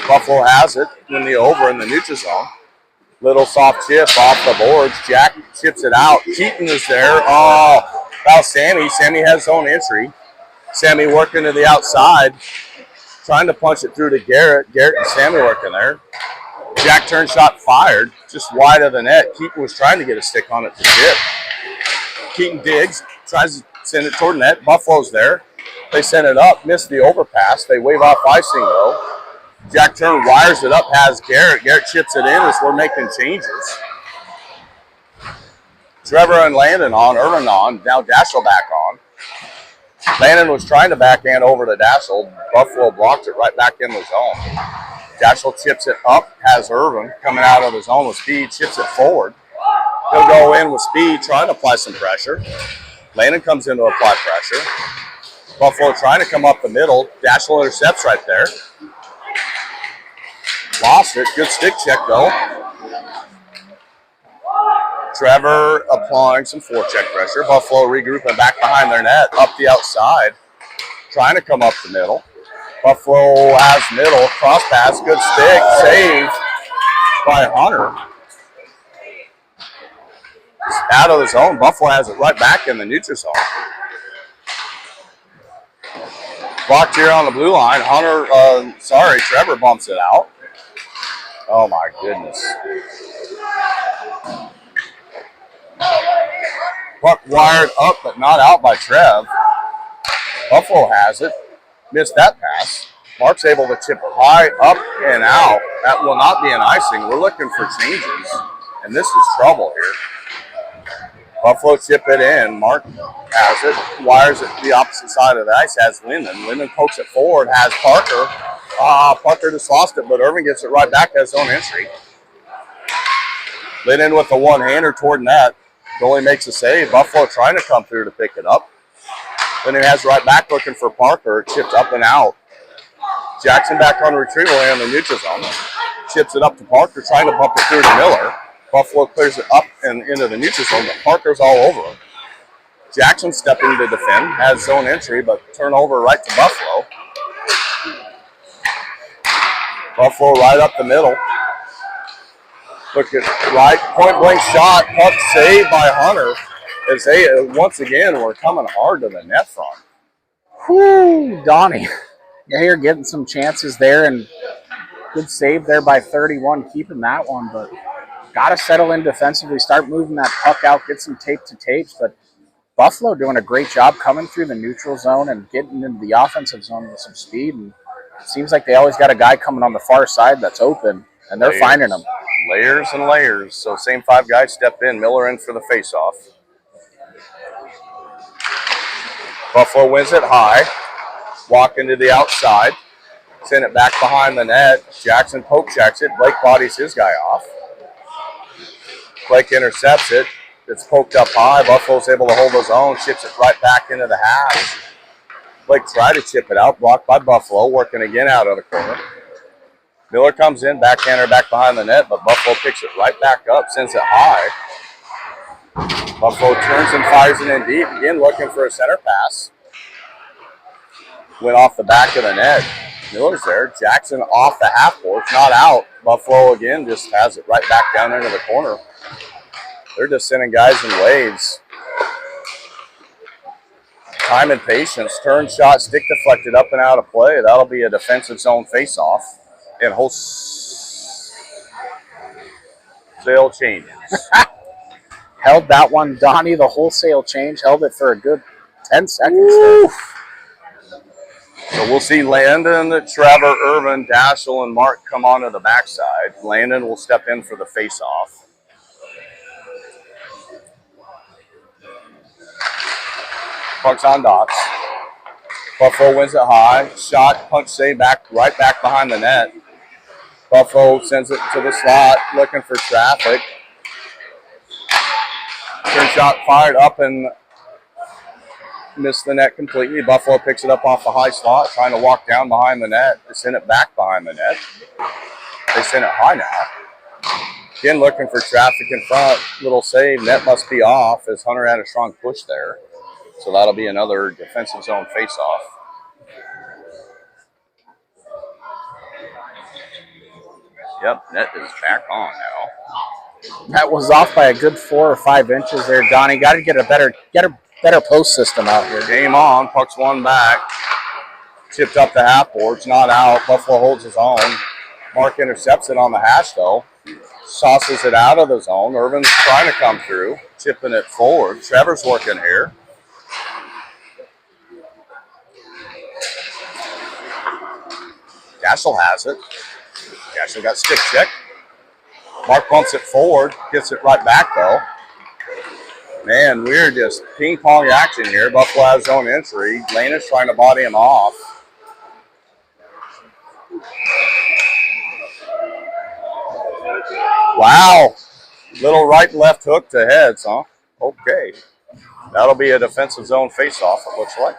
Buffalo has it in the over in the neutral zone. Little soft chip off the boards. Jack chips it out. Keaton is there. Oh, about Sammy. Sammy has zone entry. Sammy working to the outside, trying to punch it through to Garrett. Garrett and Sammy working there. Jack turn shot fired, just wide of the net. Keaton was trying to get a stick on it to chip. Keaton digs, tries to send it toward net. Buffalo's there. They send it up, miss the overpass. They wave off icing though. Jack Turn wires it up, has Garrett. Garrett chips it in as we're making changes. Trevor and Landon on, Irvin on, now Dashel back on. Landon was trying to backhand over to Dashel. Buffalo blocked it right back in the zone. Dashel chips it up, has Irvin coming out of the zone with speed, chips it forward. He'll go in with speed, trying to apply some pressure. Landon comes in to apply pressure. Buffalo trying to come up the middle. Dashel intercepts right there. Lost it. Good stick check, though. Trevor applying some forecheck pressure. Buffalo regrouping back behind their net, up the outside, trying to come up the middle. Buffalo has middle, cross pass, good stick, save by Hunter. It's out of the zone. Buffalo has it right back in the neutral zone. Blocked here on the blue line. Trevor bumps it out. Oh my goodness. Puck wired up but not out by Trev. Buffalo has it. Missed that pass. Mark's able to chip high up and out. That will not be an icing. We're looking for changes, and this is trouble here. Buffalo chip it in. Mark has it. Wires it to the opposite side of the ice. Has Linden. Linden pokes it forward. Has Parker. Parker just lost it, but Irvin gets it right back. Has zone entry. Linden with a one-hander toward net. Goalie makes a save. Buffalo trying to come through to pick it up. Then he has right back looking for Parker. Chipped up and out. Jackson back on retrieval here in the neutral zone. Chips it up to Parker, trying to bump it through to Miller. Buffalo clears it up and into the neutral zone, but Parker's all over him. Jackson stepping to defend, has zone entry, but turnover right to Buffalo. Buffalo right up the middle. Look at right, point blank shot, puck saved by Hunter. As they once again were coming hard to the net front. Whoo, Donnie. Yeah, you're getting some chances there, and good save there by 31, keeping that one, but got to settle in defensively, start moving that puck out, get some tape to tapes, but Buffalo doing a great job coming through the neutral zone and getting into the offensive zone with some speed, and it seems like they always got a guy coming on the far side that's open, and they're finding them. Layers and layers, so same five guys step in, Miller in for the face-off. Buffalo wins it high. Walking to the outside. Send it back behind the net. Jackson poke checks it. Blake bodies his guy off. Blake intercepts it. It's poked up high. Buffalo's able to hold his own. Chips it right back into the half. Blake tried to chip it out. Blocked by Buffalo. Working again out of the corner. Miller comes in, backhander back behind the net, but Buffalo picks it right back up, sends it high. Buffalo turns and fires it in deep, again looking for a center pass. Went off the back of the net. Miller's there. Jackson off the half board, not out. Buffalo again just has it right back down into the corner. They're just sending guys in waves. Time and patience. Turn shot, stick deflected up and out of play. That'll be a defensive zone face-off. And wholesale changes. Held that one, Donnie, the wholesale change. Held it for a good 10 seconds. Woo. So we'll see Landon, Trevor, Irvin, Daschel, and Mark come onto the backside. Landon will step in for the face-off. Puck's on Dots. Buffalo wins it high. Shot, punch save, right back behind the net. Buffalo sends it to the slot, looking for traffic. Turn shot fired up and missed the net completely. Buffalo picks it up off the high slot, trying to walk down behind the net. They send it back behind the net. They send it high now. Again, looking for traffic in front. Little save. Net must be off as Hunter had a strong push there. So that'll be another defensive zone face-off. Yep, net is back on now. That was off by a good 4 or 5 inches there, Donnie. Got to get a better post system out here. Game on. Puck's one back. Chipped up the half boards, not out. Buffalo holds his own. Mark intercepts it on the hash, though. Sauces it out of the zone. Irvin's trying to come through, chipping it forward. Trevor's working here. Daschel has it. Daschel got stick check. Mark bumps it forward, gets it right back, though. Man, we're just ping-pong action here. Buffalo has his own entry. Lane is trying to body him off. Wow. Little right and left hook to heads, huh? Okay. That'll be a defensive zone face-off, it looks like.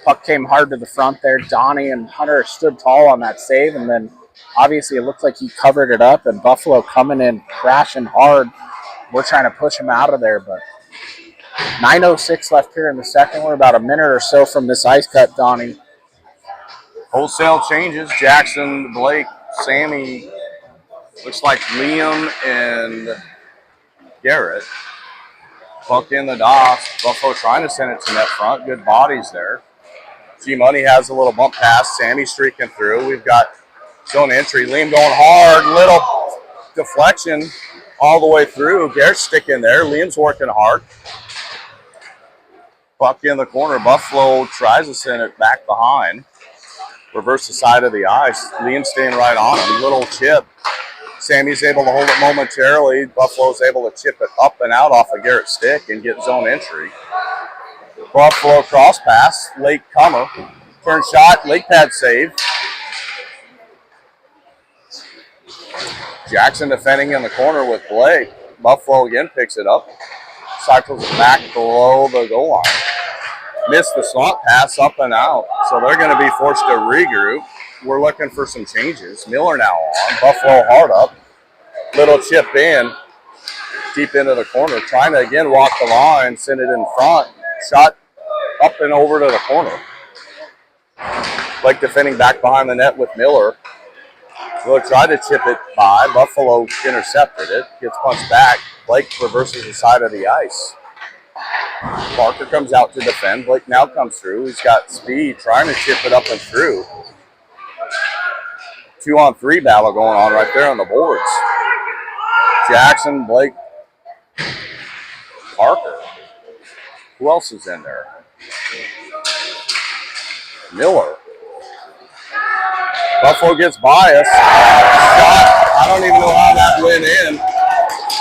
Puck came hard to the front there. Donnie and Hunter stood tall on that save, and then obviously it looked like he covered it up, and Buffalo coming in crashing hard. We're trying to push him out of there, but 9:06 left here in the second. We're about a minute or so from this ice cut, Donnie. Wholesale changes. Jackson, Blake, Sammy, looks like Liam and Garrett. Puck in the dots. Buffalo trying to send it to net front. Good bodies there. G-Money has a little bump pass. Sammy streaking through. We've got zone entry. Liam going hard. Little deflection all the way through. Garrett's sticking there. Liam's working hard. Puck in the corner. Buffalo tries to send it back behind. Reverse the side of the ice. Liam staying right on him. Little chip. Sammy's able to hold it momentarily. Buffalo's able to chip it up and out off of Garrett's stick and get zone entry. Buffalo cross pass. Late comer. Turn shot. Late pad save. Jackson defending in the corner with Blake. Buffalo again picks it up. Cycles it back below the goal line. Missed the slot pass up and out. So they're going to be forced to regroup. We're looking for some changes. Miller now on. Buffalo hard up. Little chip in. Deep into the corner. Trying to again walk the line. Send it in front. Shot up and over to the corner. Blake defending back behind the net with Miller. Miller tried to chip it by. Buffalo intercepted it. Gets punched back. Blake reverses the side of the ice. Parker comes out to defend. Blake now comes through. He's got speed, trying to chip it up and through. 2-on-3 battle going on right there on the boards. Jackson, Blake, Parker. Who else is in there? Miller. Buffalo gets by us. Shot. I don't even know how that went in.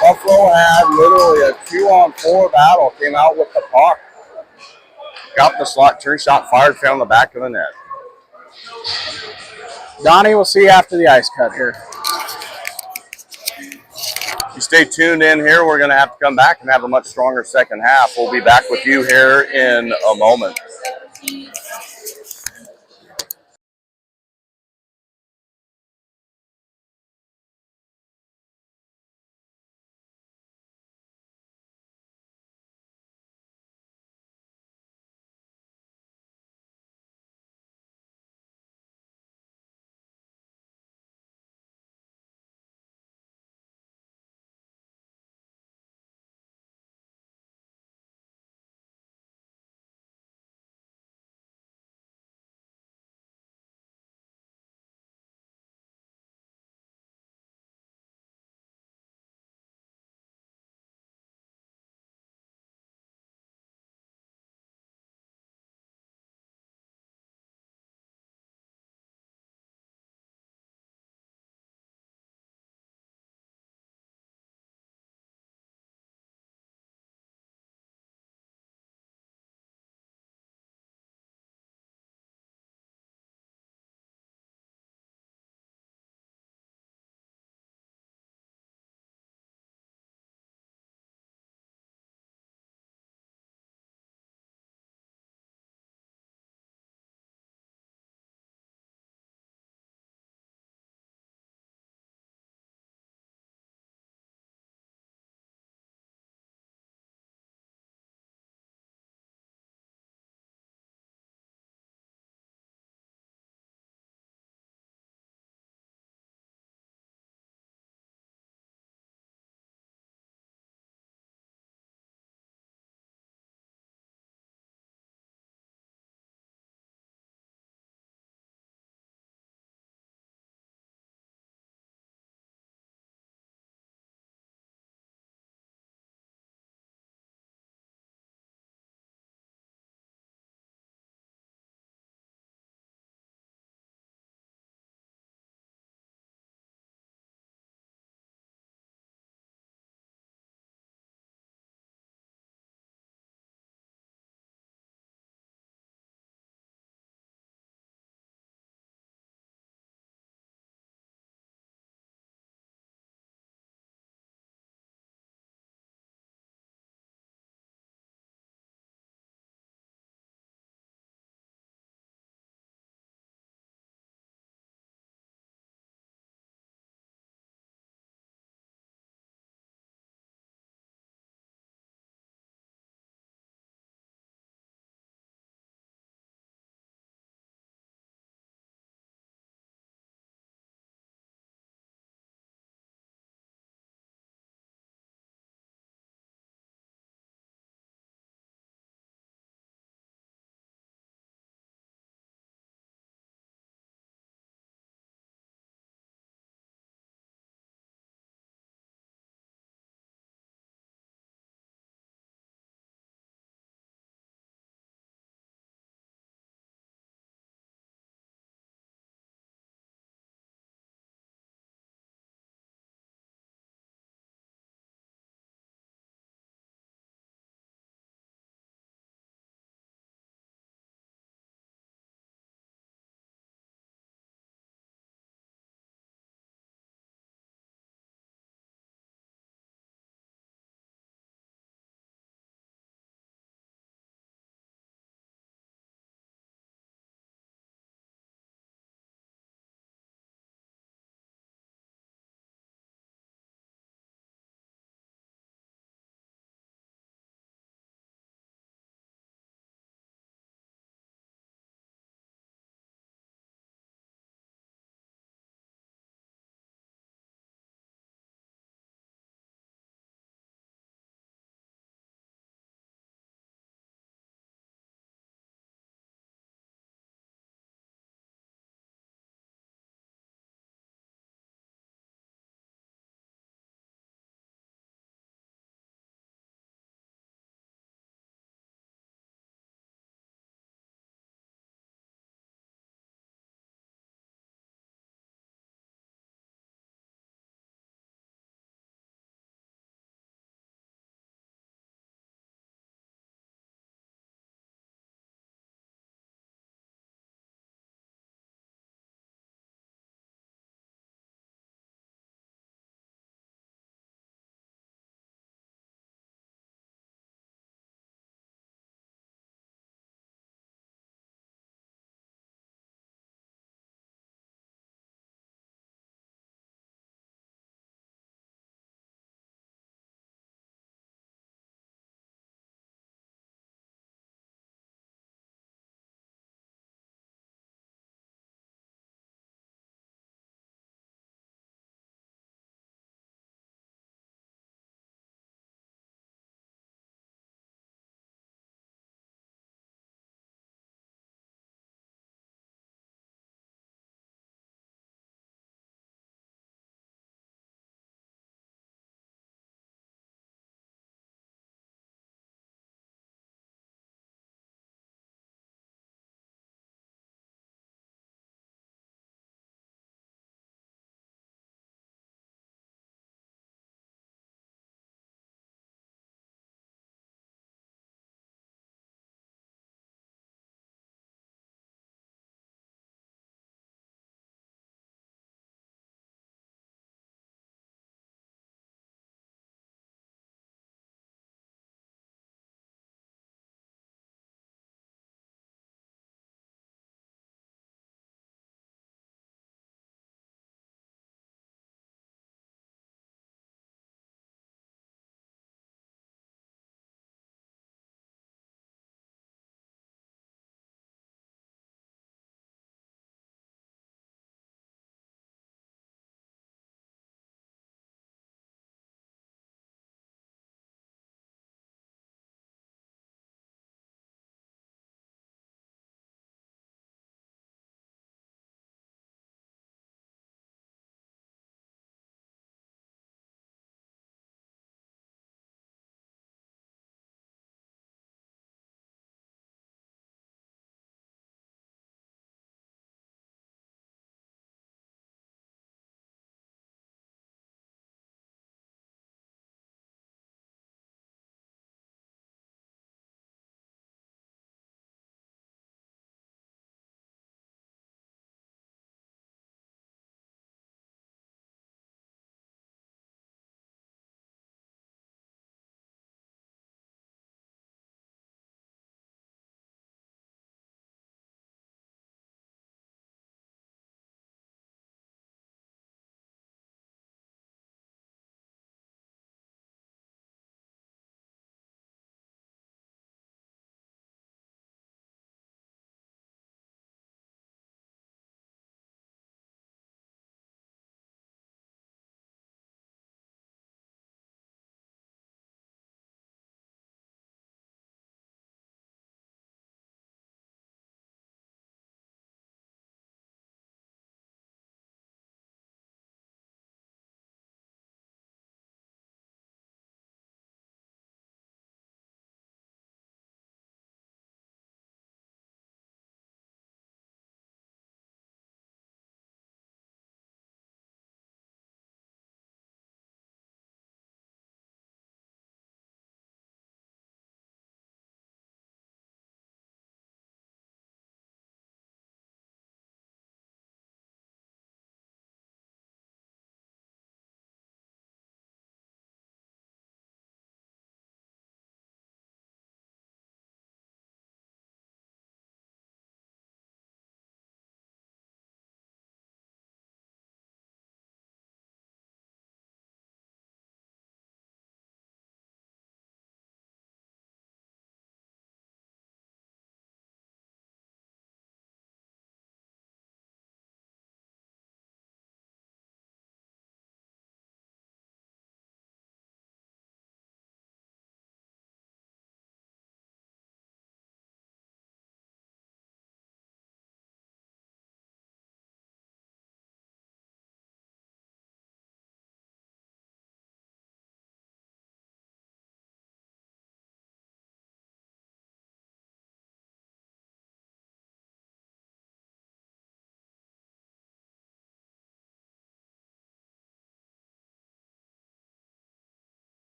Buffalo had literally a 2-on-4 battle. Came out with the puck. Got the slot, turn shot fired, found the back of the net. Donnie, we'll see you after the ice cut here. You stay tuned in here. We're going to have to come back and have a much stronger second half. We'll be back with you here in a moment.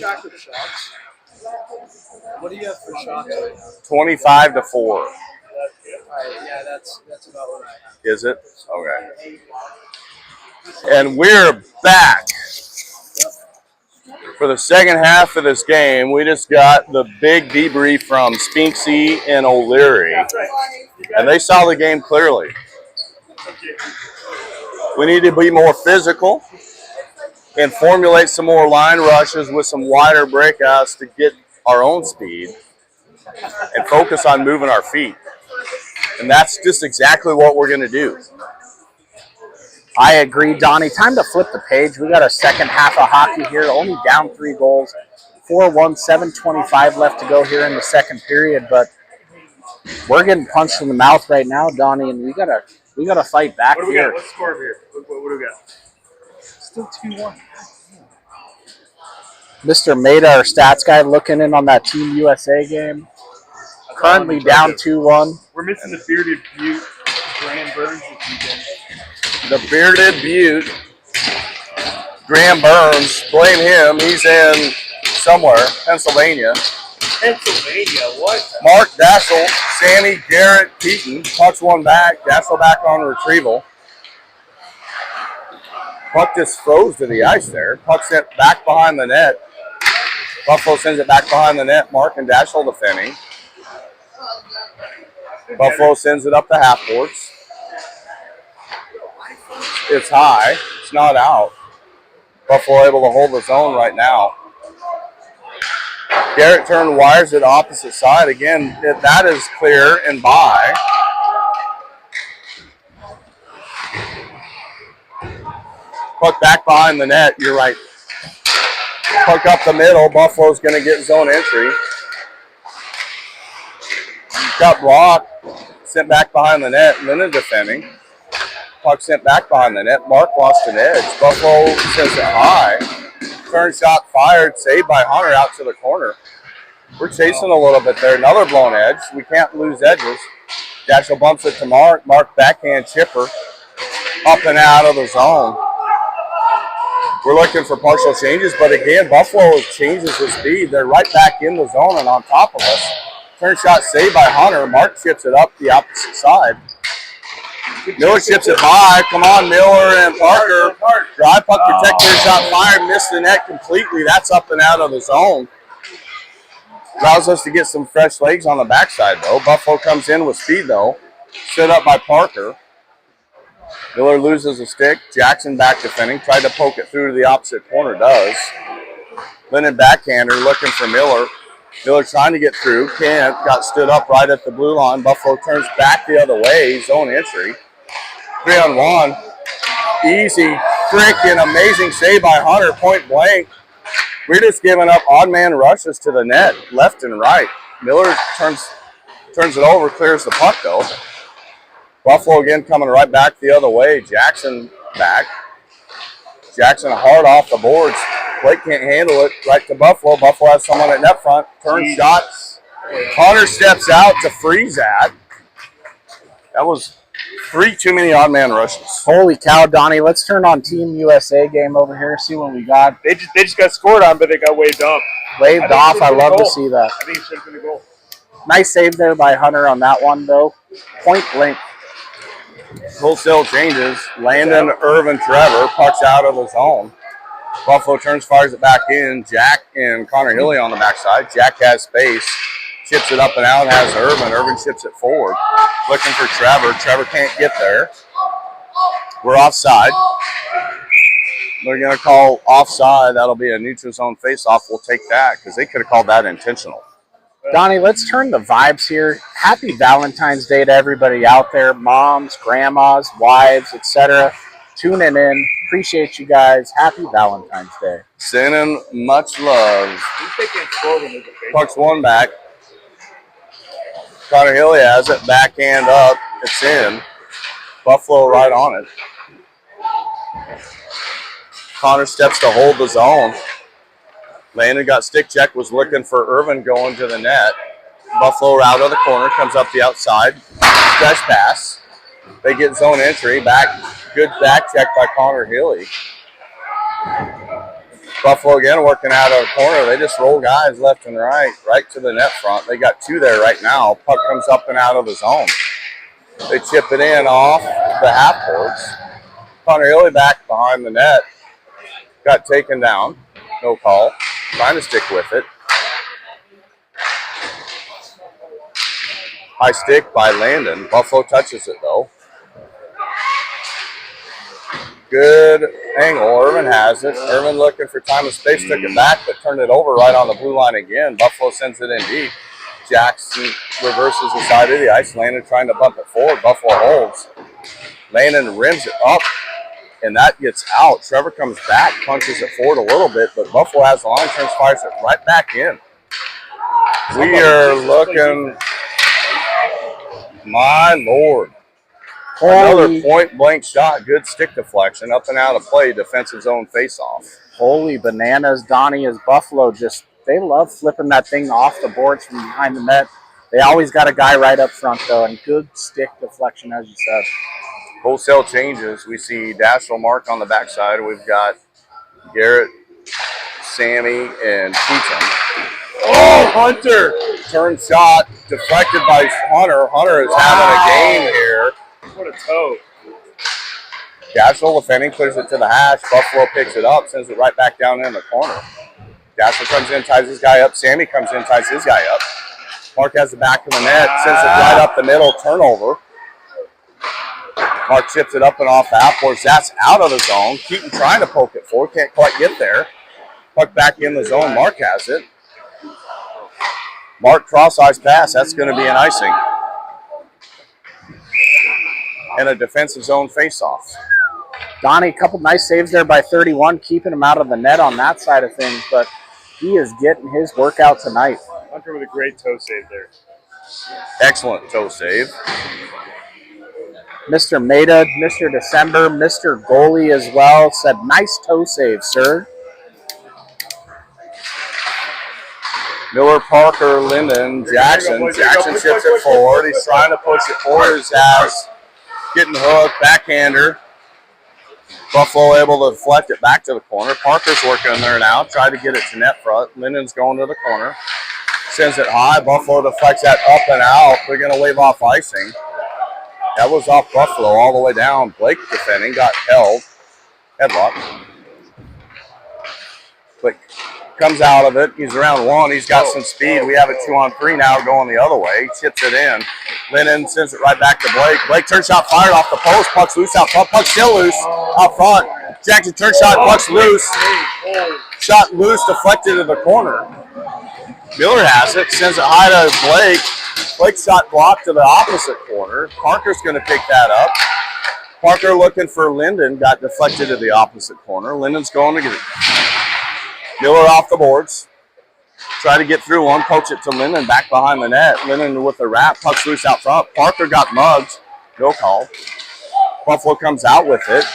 track of shots? What do you have for shots right now? 25-4. All right, yeah, that's about what I have. Is it? Okay. And we're back for the second half of this game. We just got the big debrief from Spinksy and O'Leary, and they saw the game clearly. We need to be more physical and formulate some more line rushes with some wider breakouts to get our own speed and focus on moving our feet. And that's just exactly what we're going to do. I agree, Donnie. Time to flip the page. We got a second half of hockey here. Only down 3 goals. 4-1, 7:25 left to go here in the second period. But we're getting punched in the mouth right now, Donnie, and we gotta fight back What do we here. got? What's the score here? What do we got? Still 2-1. Mr. Maida, our stats guy, looking in on that Team USA game. Currently down 2-1. We're missing the bearded Butte, Graham Burns this weekend. The bearded Butte, Graham Burns, blame him. He's in somewhere, Pennsylvania. Pennsylvania, what? Mark Dassel, Sammy, Garrett, Keaton, pucks one back. Dassel back on retrieval. Puck just froze to the ice there. Puck sent back behind the net. Buffalo sends it back behind the net. Mark and Dassel defending. Buffalo sends it up the half boards. It's high. It's not out. Buffalo able to hold the zone right now. Garrett turned wires at opposite side. Again, that is clear and by. Puck back behind the net. You're right. Puck up the middle. Buffalo's going to get zone entry. Got blocked. Sent back behind the net. And then they're defending. Puck sent back behind the net. Mark lost an edge. Buffalo sends it high. Turn shot fired. Saved by Hunter out to the corner. We're chasing a little bit there. Another blown edge. We can't lose edges. Daschel bumps it to Mark. Mark backhand chipper. Up and out of the zone. We're looking for partial changes, but again, Buffalo changes the speed. They're right back in the zone and on top of us. Turn shot saved by Hunter. Mark chips it up the opposite side. Miller chips it by. Come on, Miller and Parker. Drive puck protect. Turn shot fired. Missed the net completely. That's up and out of the zone. Allows us to get some fresh legs on the backside, though. Buffalo comes in with speed, though. Set up by Parker. Miller loses a stick. Jackson back defending. Tried to poke it through to the opposite corner. Does. Lennon backhander looking for Miller. Miller trying to get through. Can't. Got stood up right at the blue line. Buffalo turns back the other way. Zone entry. 3-on-1. Easy, freaking amazing save by Hunter. Point blank. We're just giving up odd man rushes to the net, left and right. Miller turns it over, clears the puck though. Buffalo again coming right back the other way. Jackson back. Jackson hard off the boards. Blake can't handle it. Right to Buffalo. Buffalo has someone at net front. Turn shots. Hunter steps out to freeze that. That was 3 too many odd man rushes. Holy cow, Donnie. Let's turn on Team USA game over here, see what we got. They just got scored on, but they got waved off. Waved off. I love to see that. I think it should have been a goal. Nice save there by Hunter on that one, though. Point blank. Wholesale changes. Landon, Irvin, Trevor. Pucks out of the zone. Buffalo turns, fires it back in. Jack and Connor Hilly on the backside. Jack has space. Chips it up and out. Has Irvin. Irvin chips it forward. Looking for Trevor. Trevor can't get there. We're offside. They're going to call offside. That'll be a neutral zone face-off. We'll take that because they could have called that intentional. Donnie, let's turn the vibes here. Happy Valentine's Day to everybody out there. Moms, grandmas, wives, etc. Tuning in. Appreciate you guys. Happy Valentine's Day. Sending much love. Pucks one back. Connor Hilly has it. Backhand up. It's in. Buffalo right on it. Connor steps to hold the zone. Landon got stick check, was looking for Irvin going to the net. Buffalo out of the corner, comes up the outside. Stretch pass. They get zone entry. Back, good back check by Connor Hilly. Buffalo again working out of the corner. They just roll guys left and right to the net front. They got 2 there right now. Puck comes up and out of the zone. They chip it in off the half boards. Connor Hilly back behind the net. Got taken down. No call. Trying to stick with it. High stick by Landon. Buffalo touches it though. Good angle. Irvin has it. Irvin looking for time and space. Took it back, but turned it over right on the blue line again. Buffalo sends it in deep. Jackson reverses the side of the ice. Landon trying to bump it forward. Buffalo holds. Landon rims it up, and that gets out. Trevor comes back, punches it forward a little bit, but Buffalo has the line, turns, fires it right back in. We are looking, my Lord. Another point-blank shot. Good stick deflection. Up and out of play. Defensive zone face-off. Holy bananas, Donnie, as Buffalo just, they love flipping that thing off the boards from behind the net. They always got a guy right up front, though, and good stick deflection, as you said. Wholesale changes. We see Dashiell Mark on the backside. We've got Garrett, Sammy, and Keaton. Oh, Hunter! Turn shot. Deflected by Hunter. Hunter is having a game here. What a toe. Dashiell defending, puts it to the hash. Buffalo picks it up, sends it right back down in the corner. Dashiell comes in, ties his guy up. Sammy comes in, ties his guy up. Mark has the back of the net, sends it right up the middle, turnover. Mark chips it up and off the outboards. That's out of the zone. Keaton trying to poke it forward, can't quite get there. Puck back in the zone, Mark has it. Mark cross-ice pass, that's going to be an icing. And a defensive zone face-off. Donnie, a couple nice saves there by 31, keeping him out of the net on that side of things, but he is getting his workout tonight. Hunter with a great toe save there. Excellent toe save. Mr. Maida, Mr. December, Mr. Goalie as well said, nice toe save, sir. Miller, Parker, Linden, Jackson. Jackson chips it forward. He's trying to push it forward. His ass getting hooked, backhander. Buffalo able to deflect it back to the corner. Parker's working there now. Tried to get it to net front. Linden's going to the corner. Sends it high. Buffalo deflects that up and out. They're going to wave off icing. That was off Buffalo all the way down. Blake defending. Got held. Headlock. Blake comes out of it. He's around 1. He's got some speed. We have a 2-on-3 now going the other way. Chips it in. Linden sends it right back to Blake. Blake turn shot fired off the post. Puck's loose out front. Puck's still loose out front. Jackson turn shot. Puck's loose. Shot loose. Deflected to the corner. Miller has it. Sends it high to Blake. Blake's shot blocked to the opposite corner. Parker's going to pick that up. Parker looking for Linden. Got deflected to the opposite corner. Linden's going to get it. Miller off the boards. Try to get through one. Poach it to Linden back behind the net. Linden with the wrap. Puck's loose out front. Parker got mugged. No call. Buffalo comes out with it.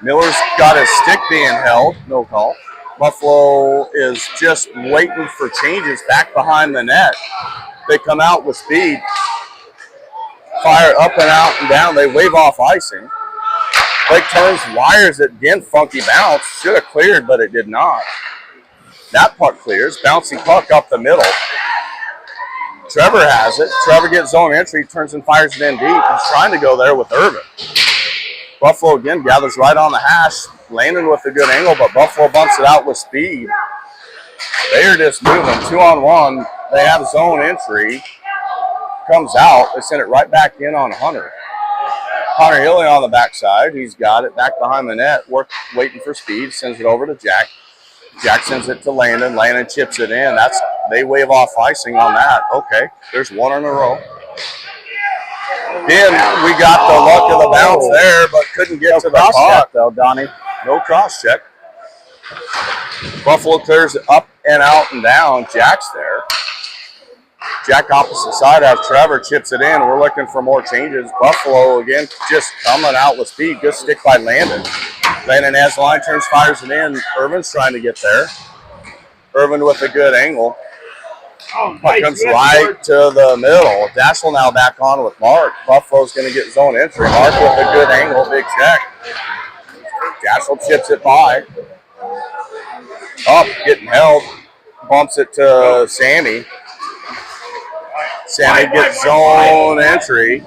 Miller's got his stick being held. No call. Buffalo is just waiting for changes back behind the net. They come out with speed. Fire up and out and down. They wave off icing. Blake turns, wires it again. Funky bounce. Should have cleared, but it did not. That puck clears. Bouncing puck up the middle. Trevor has it. Trevor gets zone entry. Turns and fires it in deep. He's trying to go there with Irvin. Buffalo again gathers right on the hash. Landon with a good angle, but Buffalo bumps it out with speed. They are just moving 2-on-1. They have zone entry. Comes out. They send it right back in on Hunter. Connor Hilly on the backside. He's got it back behind the net. Waiting for speed. Sends it over to Jack. Jack sends it to Landon. Landon chips it in. They wave off icing on that. Okay, there's one in a row. Again, we got the luck of the bounce there, but couldn't get to the puck. Though, Donnie. No cross check. Buffalo clears it up and out and down. Jack's there. Jack opposite side has Trevor, chips it in. We're looking for more changes. Buffalo again just coming out with speed. Good stick by Landon. Landon has the line, turns, fires it in. Irvin's trying to get there. Irvin with a good angle. Puck comes right to the middle. Dashiell now back on with Mark. Buffalo's going to get zone entry. Mark with a good angle, big check. Dashiell chips it by. Up, getting held. Bumps it to Sammy. Sammy gets zone entry.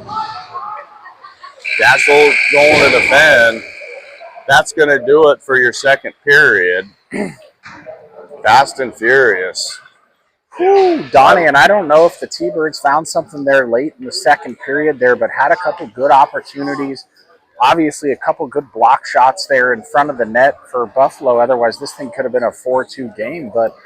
Daschel going to defend. That's going to do it for your second period. Fast and furious. Whew, Donnie, and I don't know if the T-Birds found something there late in the second period there, but had a couple good opportunities. Obviously, a couple good block shots there in front of the net for Buffalo. Otherwise, this thing could have been a 4-2 game. But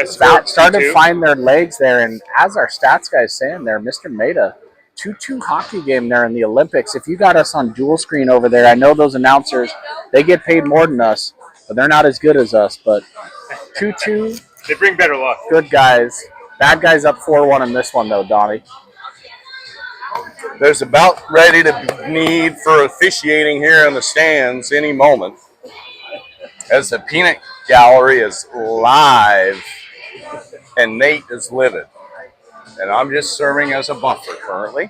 started to find their legs there. And as our stats guy is saying there, Mr. Maida, 2-2 hockey game there in the Olympics. If you got us on dual screen over there, I know those announcers, they get paid more than us, but they're not as good as us. But 2-2. They bring better luck. Good guys. Bad guys up 4-1 in this one, though, Donnie. There's about ready to need for officiating here in the stands any moment, as the peanut gallery is live and Nate is livid. And I'm just serving as a buffer currently.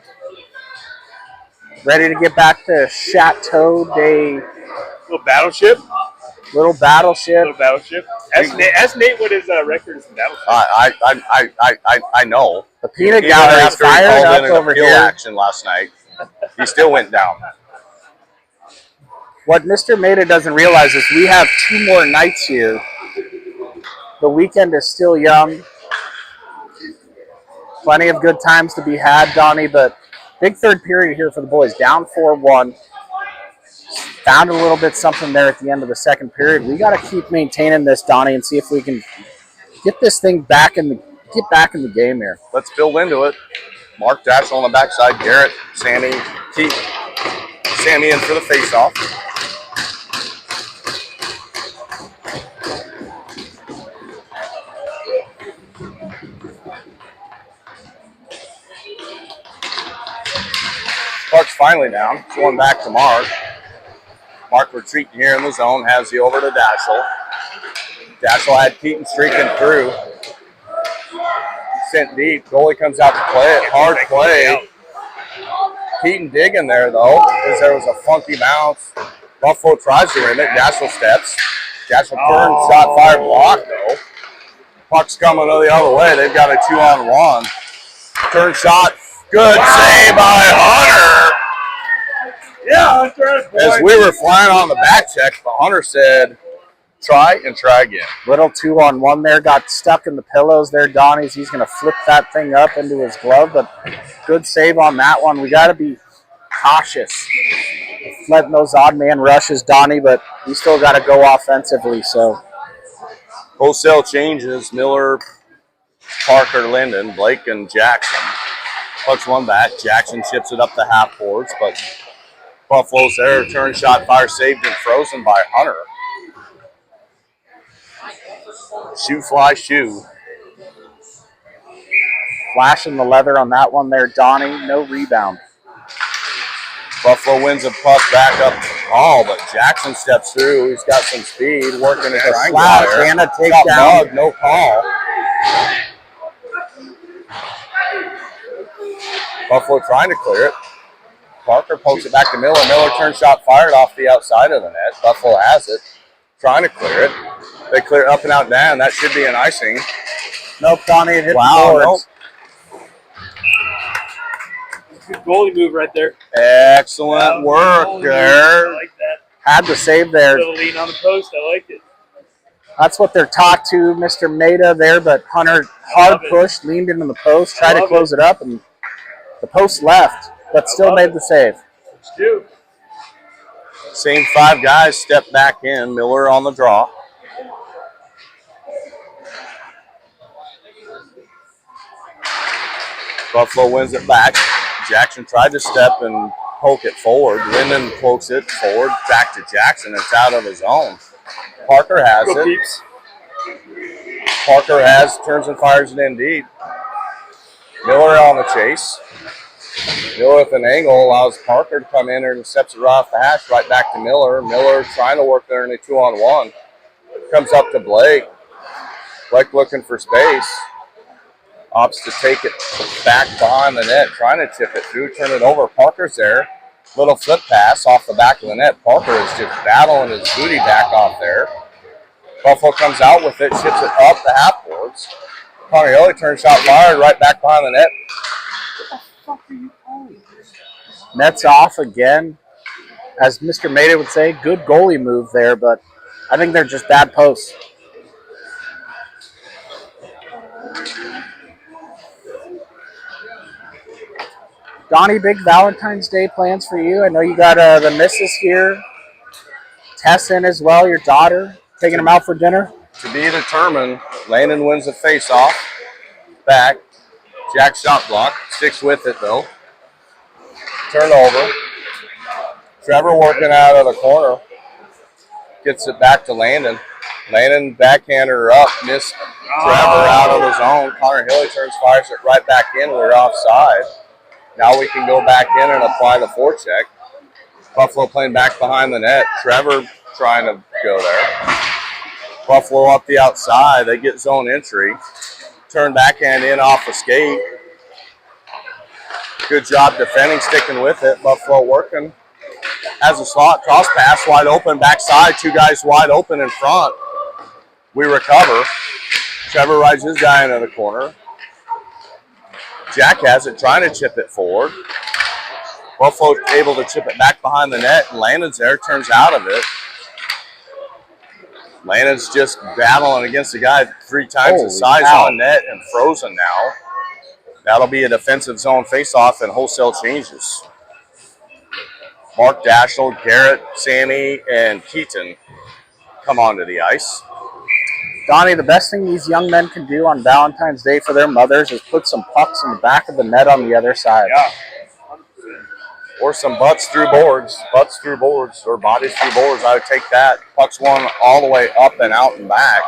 Ready to get back to Chateau de... Little battleship. Little battleship. Little battleship. Ask Nate what his record is in battleship. I know. The peanut gallery is fired up over here. Action last night. He still went down. What Mr. Maida doesn't realize is we have 2 more nights here. The weekend is still young. Plenty of good times to be had, Donnie, but big third period here for the boys. Down 4-1. Found a little bit something there at the end of the second period. We got to keep maintaining this, Donnie, and see if we can get this thing back in the game here. Let's build into it. Mark Daschel on the backside. Garrett, Sammy, keep Sammy in for the faceoff. Clark's finally down. Going back to Mark. Mark retreating here in the zone, has the over to Daschel. Daschel had Keaton streaking through. Sent deep. Goalie comes out to play it. Hard play. Keaton digging there, though, because there was a funky bounce. Buffalo tries to win it. Daschel steps. Daschel turns, shot fired, block, though. Puck's coming the other way. They've got a 2-on-1. Turn shot. Good save by Hunter. Yeah, that's right, boy. As we were flying on the back check, but Hunter said, try and try again. Little 2-on-1 there, got stuck in the pillows there, Donnie's. He's going to flip that thing up into his glove, but good save on that one. We got to be cautious letting those odd man rushes, Donnie, but we still got to go offensively. So wholesale changes, Miller, Parker, Linden, Blake, and Jackson. Pucks one back. Jackson chips it up the half boards, but Buffalo's there. Turn shot, fire saved and frozen by Hunter. Shoe fly shoe. Flashing the leather on that one there, Donnie. No rebound. Buffalo wins a puck back up. Oh, but Jackson steps through. He's got some speed, working his triangle there. And a takedown. No call. Buffalo trying to clear it. Parker pokes it back to Miller. Miller turns shot fired off the outside of the net. Buffalo has it. Trying to clear it. They clear up and out down. That should be an icing. Nope, Donnie, it hit the boards. Good goalie move right there. Excellent work there. I like that. Had the save there. Little lean on the post. I liked it. That's what they're taught to, Mr. Maida there, but Hunter hard pushed, leaned into the post, tried to close it up, and the post left, but still made the save. Same 5 guys step back in. Miller on the draw. Buffalo wins it back. Jackson tried to step and poke it forward. Linden pokes it forward, back to Jackson. It's out of his own. Parker has it. Parker turns and fires it in deep. Miller on the chase. Miller with an angle allows Parker to come in and steps it right off the hash, right back to Miller. Miller trying to work there in a 2-on-1. Comes up to Blake. Blake looking for space. Opts to take it back behind the net, trying to chip it through, turn it over. Parker's there. Little flip pass off the back of the net. Parker is just battling his booty back off there. Buffalo comes out with it, ships it up the half boards. Connor Hilly turns shot fired right back behind the net. Net's off again. As Mr. Maida would say, good goalie move there, but I think they're just bad posts. Donnie, big Valentine's Day plans for you. I know you got the missus here. Tess in as well, your daughter, taking them out for dinner. To be determined, Landon wins the face-off. Back. Jack shot block. Sticks with it, though. Turnover. Trevor working out of the corner. Gets it back to Landon. Landon backhander up. Missed Trevor out of his own. Connor Hilly fires it right back in. We're offside. Now we can go back in and apply the forecheck. Buffalo playing back behind the net. Trevor trying to go there. Buffalo up the outside. They get zone entry. Turn backhand in off the skate. Good job defending, sticking with it. Buffalo working. Has a slot, cross pass, wide open, backside. Two guys wide open in front. We recover. Trevor rides his guy into the corner. Jack has it, trying to chip it forward. Buffalo able to chip it back behind the net, and Landon's there, turns out of it. Landon's just battling against a guy 3 times his size on net and frozen now. That'll be a defensive zone faceoff and wholesale changes. Mark Dashel, Garrett, Sammy, and Keaton come onto the ice. Donnie, the best thing these young men can do on Valentine's Day for their mothers is put some pucks in the back of the net on the other side. Yeah. Or some butts through boards. Butts through boards or bodies through boards. I would take that. Pucks one all the way up and out and back.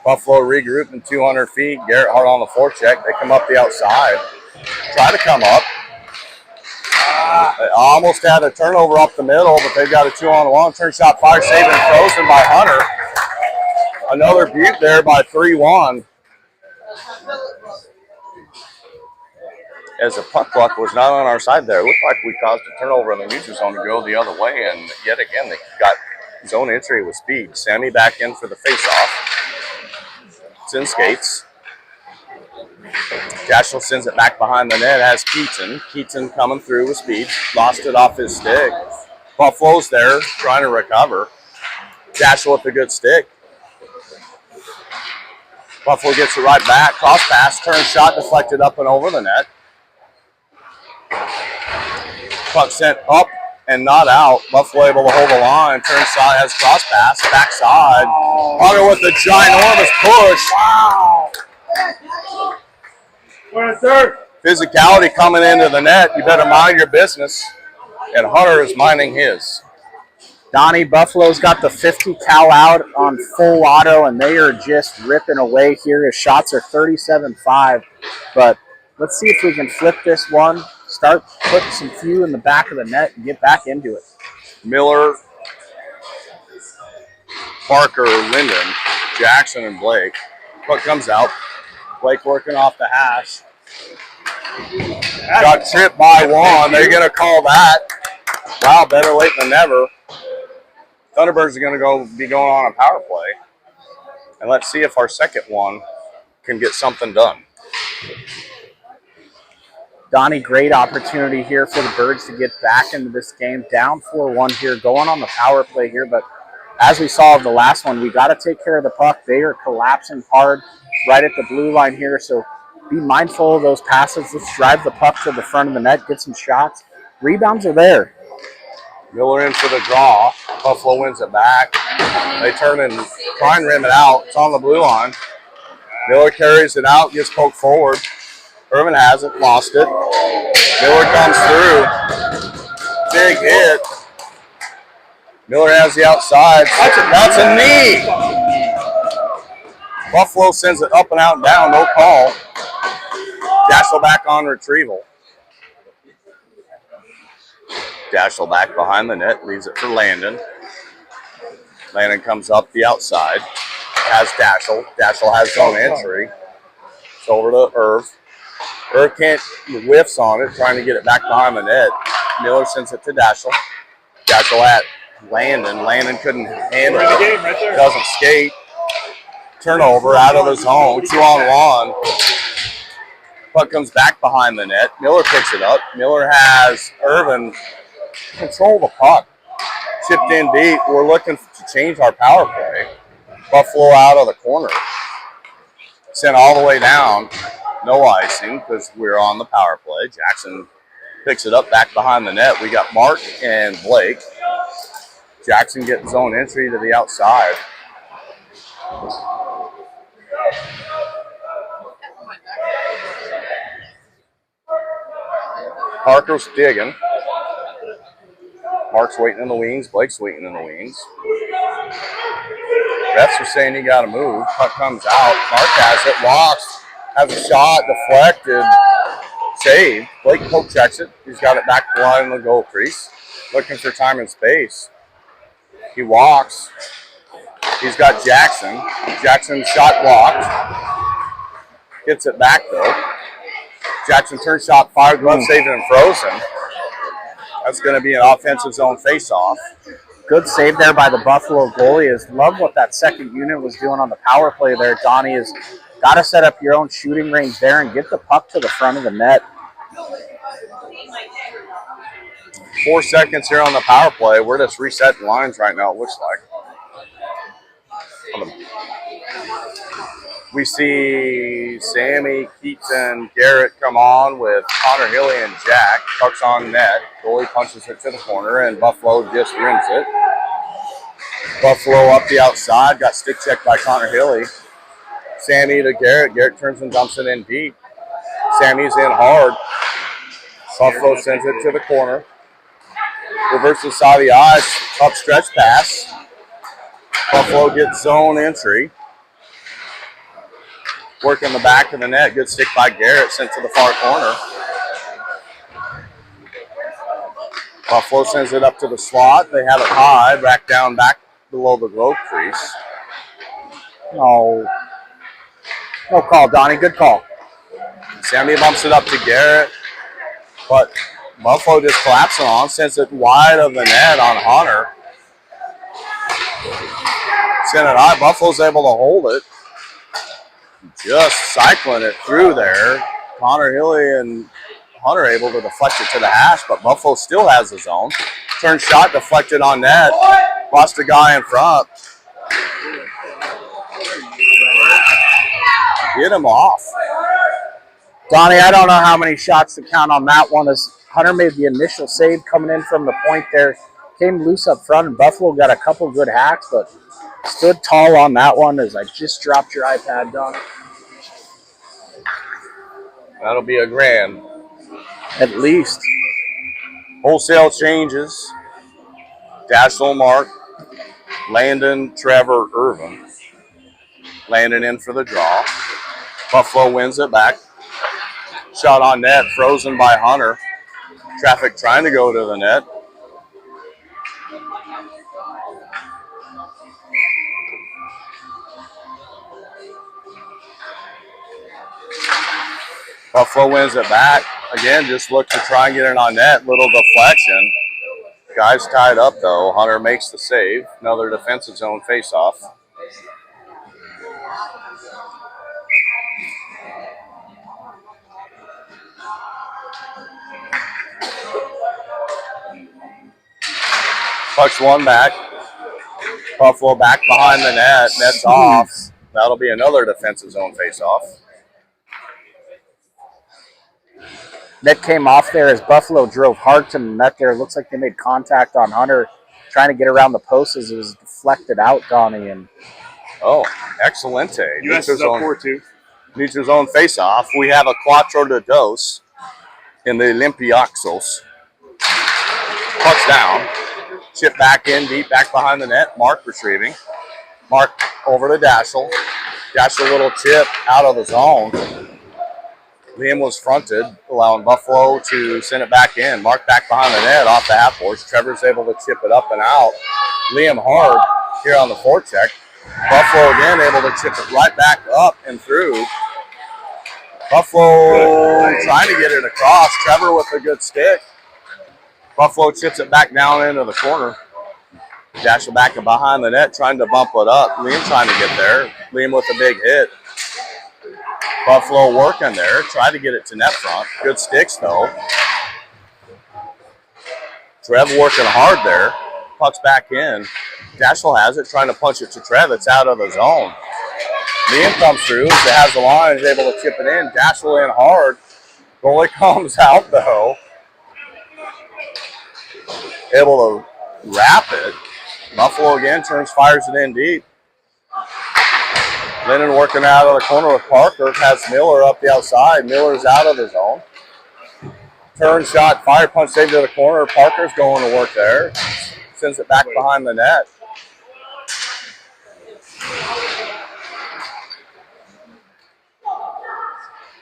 Buffalo regrouping 200 feet. Garrett Hart on the forecheck. They come up the outside. Try to come up. They almost had a turnover up the middle, but they've got a 2-on-1. Turn shot fire, saved and frozen by Hunter. Another butte there by 3-1. As the puck luck was not on our side there. It looked like we caused a turnover in the neutral zone to go the other way, and yet again they got zone entry with speed. Sammy back in for the face-off. It's in skates. Dashel sends it back behind the net, has Keaton. Keaton coming through with speed. Lost it off his stick. Buffalo's there trying to recover. Dashel with a good stick. Buffalo gets it right back. Cross pass, turn shot, deflected up and over the net. Puck sent up and not out. Buffalo able to hold the line. Turn side, has cross pass, backside. Hunter with a ginormous push. Wow. Physicality coming into the net. You better mind your business. And Hunter is minding his. Donnie, Buffalo's got the 50 cal out on full auto, and they are just ripping away here. His shots are 37-5. But let's see if we can flip this one, start putting some few in the back of the net, and get back into it. Miller, Parker, Linden, Jackson, and Blake. Puck comes out. Blake working off the hash. Got tripped by one. They're going to call that. Wow, better late than never. Thunderbirds are going to be going on a power play. And let's see if our second one can get something done. Donnie, great opportunity here for the Birds to get back into this game. Down 4-1 here, going on the power play here. But as we saw of the last one, we got to take care of the puck. They are collapsing hard right at the blue line here. So be mindful of those passes. Let's drive the puck to the front of the net, get some shots. Rebounds are there. Miller in for the draw. Buffalo wins it back. They turn and try and rim it out. It's on the blue line. Miller carries it out, gets poked forward. Irvin has it, lost it. Miller comes through. Big hit. Miller has the outside. That's a knee. Buffalo sends it up and out and down, no call. Dashel back on retrieval. Dashel back behind the net, leaves it for Landon. Landon comes up the outside, has Dashel. Dashel has zone entry. It's over to Irv. Irv can't whiffs on it, trying to get it back behind the net. Miller sends it to Dashel. Dashel at Landon. Landon couldn't handle We're in the it. game right there. Doesn't skate. Turnover out of the zone. 2-on-1. Puck comes back behind the net. Miller picks it up. Miller has Irvin control the puck. Chipped in deep. We're looking to change our power play. Buffalo out of the corner. Sent all the way down. No icing because we're on the power play. Jackson picks it up back behind the net. We got Mark and Blake. Jackson getting zone entry to the outside. Parker's digging. Mark's waiting in the wings. Blake's waiting in the wings. Refs are saying you got to move. Puck comes out. Mark has it. Walks. Has a shot. Deflected. Saved. Blake poke checks it. He's got it back line in the goal crease. Looking for time and space. He walks. He's got Jackson. Jackson shot blocked. Gets it back though. Jackson turn shot fired. Glove saved and frozen. That's going to be an offensive zone face-off. Good save there by the Buffalo goalie. Love what that second unit was doing on the power play there. Donnie has got to set up your own shooting range there and get the puck to the front of the net. 4 seconds here on the power play. We're just resetting lines right now, it looks like. We see Sammy, Keaton, Garrett come on with Connor Hilly and Jack. Puck's on net. Goalie punches it to the corner, and Buffalo just rims it. Buffalo up the outside. Got stick checked by Connor Hilly. Sammy to Garrett. Garrett turns and dumps it in deep. Sammy's in hard. Buffalo sends it to the corner. Reverses side of the ice. Up stretch pass. Buffalo gets zone entry. Working the back of the net. Good stick by Garrett. Sent to the far corner. Buffalo sends it up to the slot. They have it high. Back down, back below the goal crease. No call, Donnie. Good call. Sammy bumps it up to Garrett. But Buffalo just collapsing on. Sends it wide of the net on Hunter. Send it high. Buffalo's able to hold it. Just cycling it through there. Connor Hilly and Hunter able to deflect it to the hash, but Buffalo still has his own. Turn shot deflected on net. Lost a guy in front. Get him off. Donnie, I don't know how many shots to count on that one as Hunter made the initial save coming in from the point there. Came loose up front, and Buffalo got a couple good hacks, but stood tall on that one as I just dropped your iPad, Don. That'll be a grand. At least. Wholesale changes. Dashel, Mark. Landon, Trevor, Irvin. Landon in for the draw. Buffalo wins it back. Shot on net, frozen by Hunter. Traffic trying to go to the net. Buffalo wins it back. Again, just look to try and get it on net. Little deflection. Guys tied up, though. Hunter makes the save. Another defensive zone faceoff. Pucks one back. Buffalo back behind the net. Net's off. That'll be another defensive zone faceoff. Net came off there as Buffalo drove hard to the net there. Looks like they made contact on Hunter, trying to get around the post as it was deflected out, Donnie. And oh, excelente. US is up 4-2. Neutral zone face-off. We have a Cuatro de Dos in the Olympiaxos. Puck's down. Chip back in, deep back behind the net. Mark retrieving. Mark over to Dashel. Dashel little chip out of the zone. Liam was fronted, allowing Buffalo to send it back in. Mark back behind the net off the half boards. Trevor's able to chip it up and out. Liam hard here on the forecheck. Buffalo again able to chip it right back up and through. Buffalo trying to get it across. Trevor with a good stick. Buffalo chips it back down into the corner. Daschel back and behind the net, trying to bump it up. Liam trying to get there. Liam with a big hit. Buffalo working there. Tried to get it to net front. Good sticks, though. Trev working hard there. Puck's back in. Daschel has it, trying to punch it to Trev. It's out of the zone. Liam comes through. He has the line. He's able to chip it in. Daschel in hard. Goalie comes out, though. Able to wrap it. Buffalo again fires it in deep. Lennon working out of the corner with Parker. Has Miller up the outside. Miller's out of the zone. Turn shot, fire punch save to the corner. Parker's going to work there. Sends it back behind the net.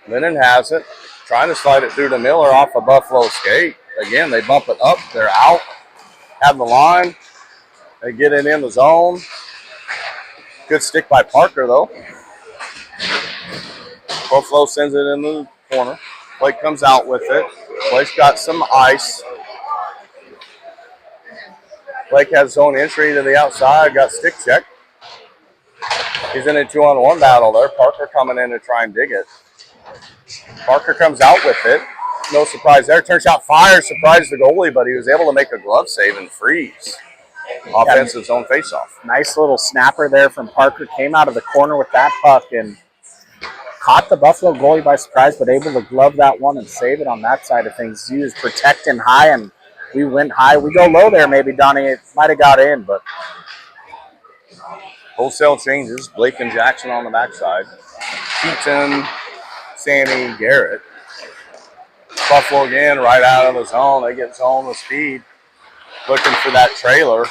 Lennon has it. Trying to slide it through to Miller off of Buffalo's skate. Again, they bump it up. They're out. Have the line. They get it in the zone. Good stick by Parker, though. Buffalo sends it in the corner. Blake comes out with it. Blake's got some ice. Blake has his own entry to the outside. Got stick check. He's in a 2-on-1 battle there. Parker coming in to try and dig it. Parker comes out with it. No surprise there. Turn shot fire. Surprised the goalie, but he was able to make a glove save and freeze. Offensive zone faceoff. Nice little snapper there from Parker. Came out of the corner with that puck and caught the Buffalo goalie by surprise, but able to glove that one and save it on that side of things. He was protecting high, and we went high. We go low there, maybe, Donnie. It might have got in, but. Wholesale changes. Blake and Jackson on the backside. Keaton, Sammy, Garrett. Buffalo again, right out of the zone. They get zone with speed. Looking for that trailer.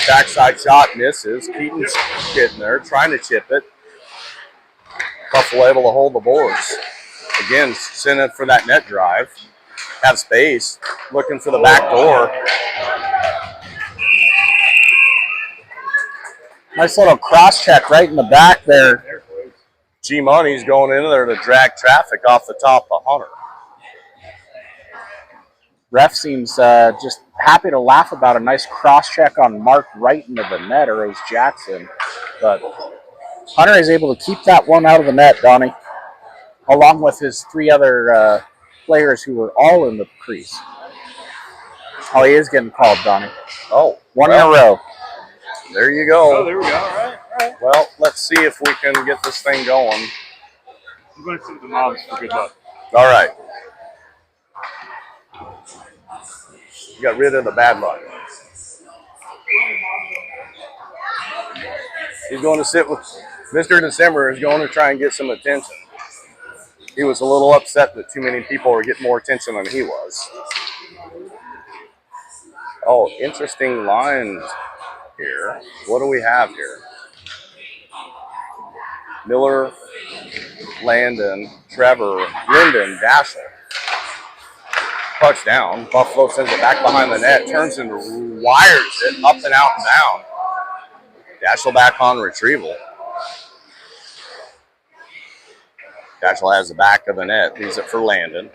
Backside shot misses. Keaton's getting there, trying to chip it. Buffalo able to hold the boards. Again, sending for that net drive. Have space. Looking for the back door. Nice little cross check right in the back there. G-Money's going in there to drag traffic off the top of Hunter. Ref seems just happy to laugh about a nice cross check on Mark right into the net, or it was Jackson. But Hunter is able to keep that one out of the net, Donnie, along with his three other players who were all in the crease. Oh, he is getting called, Donnie. Oh, one in a row. There you go. Oh, there we go. All right. Well, let's see if we can get this thing going. I'm going to sit with the moms for good luck. All right. You got rid of the bad luck. He's going to sit with Mr. December is going to try and get some attention. He was a little upset that too many people were getting more attention than he was. Oh, interesting lines here. What do we have here? Miller, Landon, Trevor, Linden, Daschel. Touchdown. Buffalo sends it back behind the net, turns and wires it up and out and down. Daschel back on retrieval. Daschel has the back of the net. Leaves it for Landon.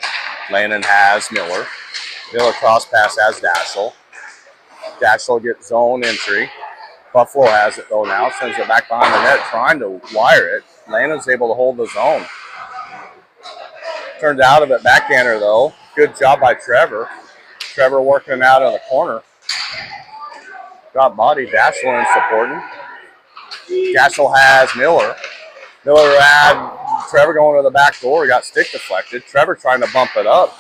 Landon has Miller. Miller cross pass has Daschel. Daschel gets zone entry. Buffalo has it though now. Sends it back behind the net, trying to wire it. Landon's able to hold the zone. Turned out of it backhander though. Good job by Trevor. Trevor working out of the corner. Got body. Daschel in supporting. Daschel has Miller. Miller had Trevor going to the back door. He got stick deflected. Trevor trying to bump it up.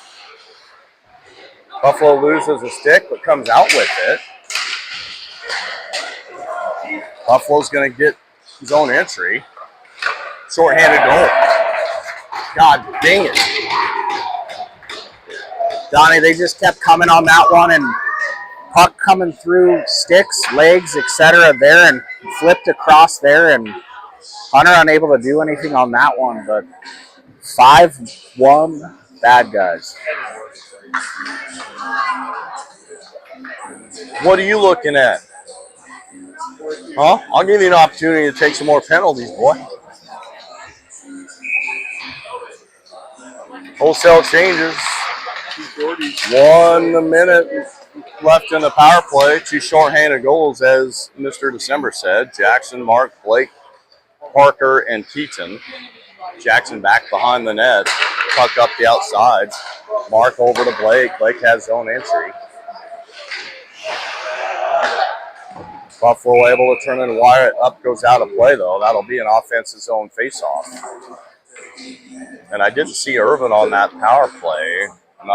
Buffalo loses a stick but comes out with it. Buffalo's going to get his own entry. Short-handed goal. God dang it. Donnie, they just kept coming on that one, and puck coming through sticks, legs, etc. there, and flipped across there, and Hunter unable to do anything on that one, but 5-1 bad guys. What are you looking at? Huh? I'll give you an opportunity to take some more penalties, boy. Wholesale changes. 1 minute left in the power play. 2 shorthanded goals, as Mr. December said. Jackson, Mark, Blake, Parker, and Keaton. Jackson back behind the net. Puck up the outside. Mark over to Blake. Blake has zone entry. Buffalo able to turn it wide. Up goes out of play, though. That'll be an offensive zone faceoff. And I didn't see Irvin on that power play. I'm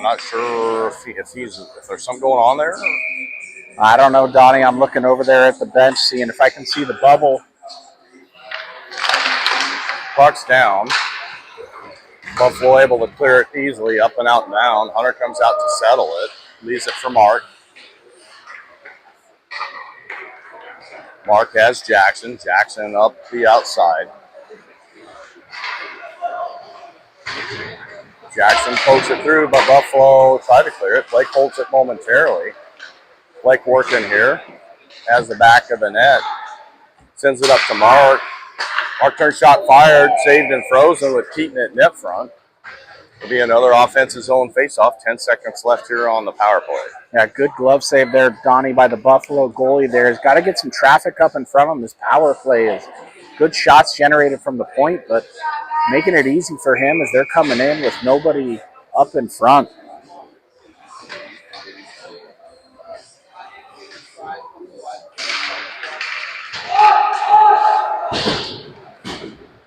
not sure if there's something going on there. I don't know, Donnie. I'm looking over there at the bench, seeing if I can see the bubble. Puck's down. Buffalo able to clear it easily, up and out and down. Hunter comes out to settle it. Leaves it for Mark. Mark has Jackson. Jackson up the outside. Jackson pokes it through, but Buffalo tried to clear it. Blake holds it momentarily. Blake working here. Has the back of the net. Sends it up to Mark. Mark turn shot fired. Saved and frozen with Keaton at net front. It'll be another offensive zone faceoff. 10 seconds left here on the power play. Yeah, good glove save there, Donnie, by the Buffalo goalie there. He's got to get some traffic up in front of him. This power play is good shots generated from the point, but making it easy for him as they're coming in with nobody up in front.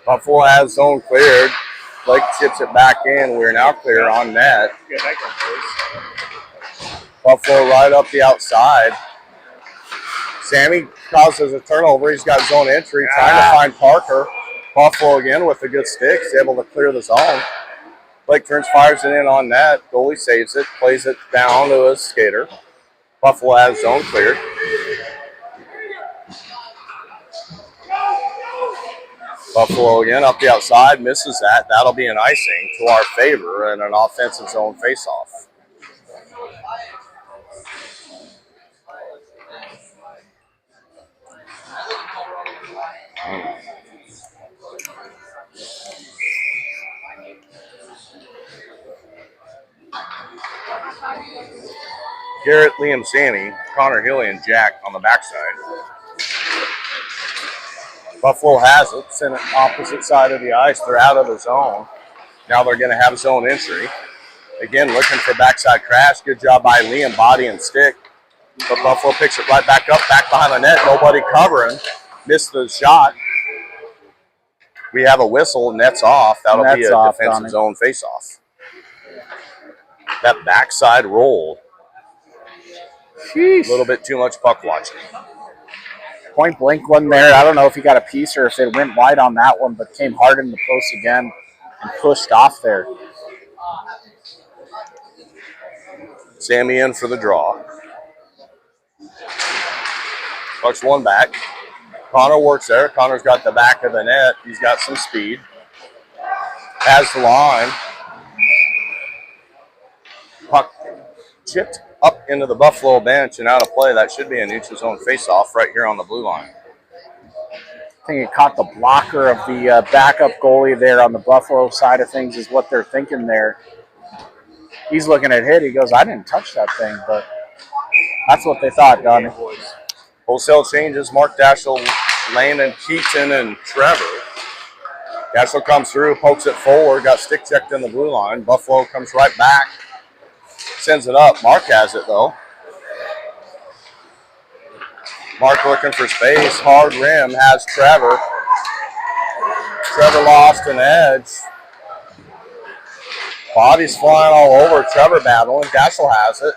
Buffalo has zone cleared. Blake chips it back in. We're now clear on net. Buffalo right up the outside. Sammy causes a turnover. He's got zone entry, trying to find Parker. Buffalo again with a good stick. He's able to clear the zone. Blake turns, fires it in on net. Goalie saves it, plays it down to a skater. Buffalo has zone cleared. Buffalo again up the outside, misses that. That'll be an icing to our favor and an offensive zone faceoff. Garrett, Liam Sanny, Connor Hilly, and Jack on the backside. Buffalo has it. It's in the opposite side of the ice. They're out of the zone. Now they're going to have zone entry. Again, looking for backside crash. Good job by Liam, body and stick. But Buffalo picks it right back up, back behind the net. Nobody covering. Missed the shot. We have a whistle. Net's off. That'll be a defensive zone faceoff. That backside roll. Sheesh. A little bit too much puck watching. Point blank one there. I don't know if he got a piece or if it went wide on that one, but came hard in the post again and pushed off there. Sammy in for the draw. Puck's one back. Connor works there. Connor's got the back of the net. He's got some speed. Has the line. Puck chipped up into the Buffalo bench and out of play. That should be a neutral zone faceoff right here on the blue line. I think it caught the blocker of the backup goalie there on the Buffalo side of things is what they're thinking there. He's looking at hit. He goes, I didn't touch that thing, but that's what they thought, Donnie. Wholesale changes. Mark Daschel, Landon, Keaton, and Trevor. Daschel comes through, pokes it forward, got stick checked in the blue line. Buffalo comes right back. Sends it up. Mark has it, though. Mark looking for space. Hard rim. Has Trevor. Trevor lost an edge. Bodies flying all over. Trevor battling. Daschel has it.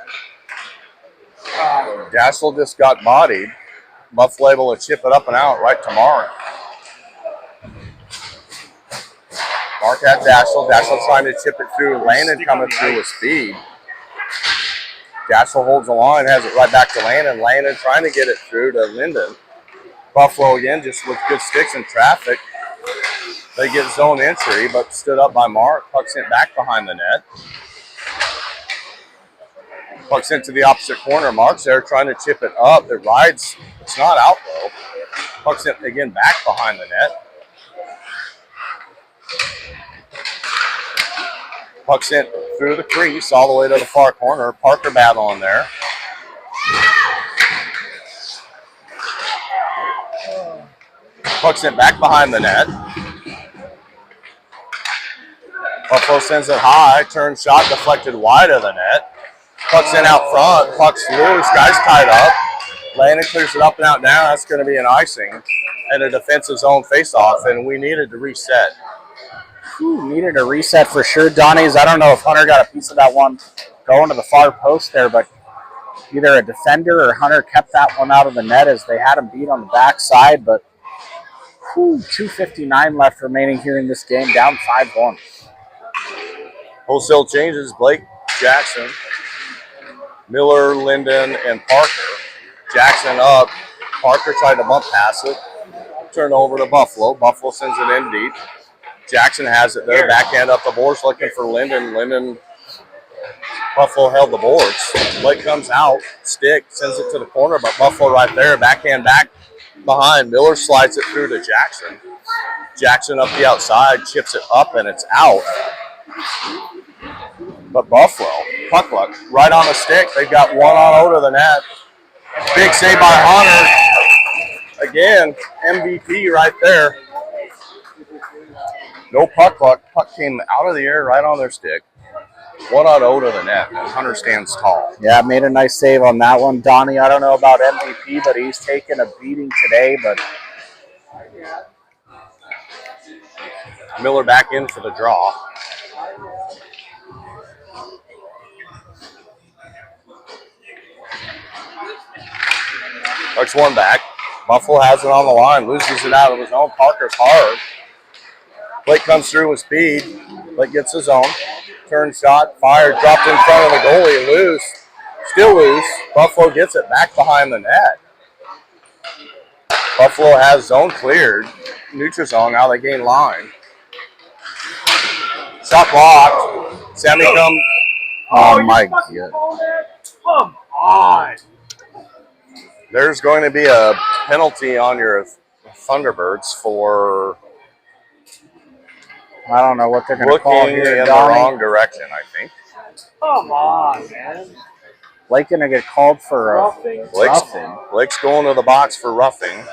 Daschel just got bodied. Buffalo able to chip it up and out right to Mark. Mark had Daschel. Daschel trying to chip it through. Landon coming through with speed. Daschel holds the line, has it right back to Landon. Landon trying to get it through to Linden. Buffalo again, just with good sticks and traffic. They get zone entry, but stood up by Mark. Puck sent back behind the net. Puck sent to the opposite corner. Mark's there trying to chip it up. It rides. It's not out, though. Puck sent again back behind the net. Puck sent through the crease all the way to the far corner. Parker battling there. Puck sent back behind the net. Buffalo sends it high. Turn shot deflected wide of the net. Puck's in out front. Puck's loose. Guy's tied up. Landon clears it up and out now. That's going to be an icing and a defensive zone faceoff, and we needed to reset. Needed a reset for sure, Donnie's. I don't know if Hunter got a piece of that one going to the far post there, but either a defender or Hunter kept that one out of the net as they had him beat on the backside. But 2:59 left remaining here in this game, down 5-1. Wholesale changes. Blake, Jackson, Miller, Linden, and Parker. Jackson up. Parker tried to bump pass it. Turn over to Buffalo. Buffalo sends it in deep. Jackson has it there. Backhand up the boards looking for Linden. Linden, Buffalo held the boards. Blake comes out. Stick, sends it to the corner, but Buffalo right there. Backhand back behind. Miller slides it through to Jackson. Jackson up the outside, chips it up, and it's out. But Buffalo, puck luck, right on the stick. They've got 1-on-0 to the net. Big save by Hunter. Again, MVP right there. No puck luck. Puck came out of the air right on their stick. 1-0 to the net, and Hunter stands tall. Yeah, made a nice save on that one. Donnie, I don't know about MVP, but he's taken a beating today. But Miller back in for the draw. Puck's one back. Buffalo has it on the line, loses it out of his own. Parker's hard. Blake comes through with speed. Blake gets his own. Turn shot, fired, dropped in front of the goalie, loose. Still loose. Buffalo gets it back behind the net. Buffalo has zone cleared. Neutral zone, now they gain line. Shot blocked. Sammy come. oh my God. Come on. There's going to be a penalty on your Thunderbirds for I don't know what they're going to call looking here, in the Donnie. wrong direction, I think. Come on, man. Blake going to get called for a Roughing. Blake's going to the box for roughing.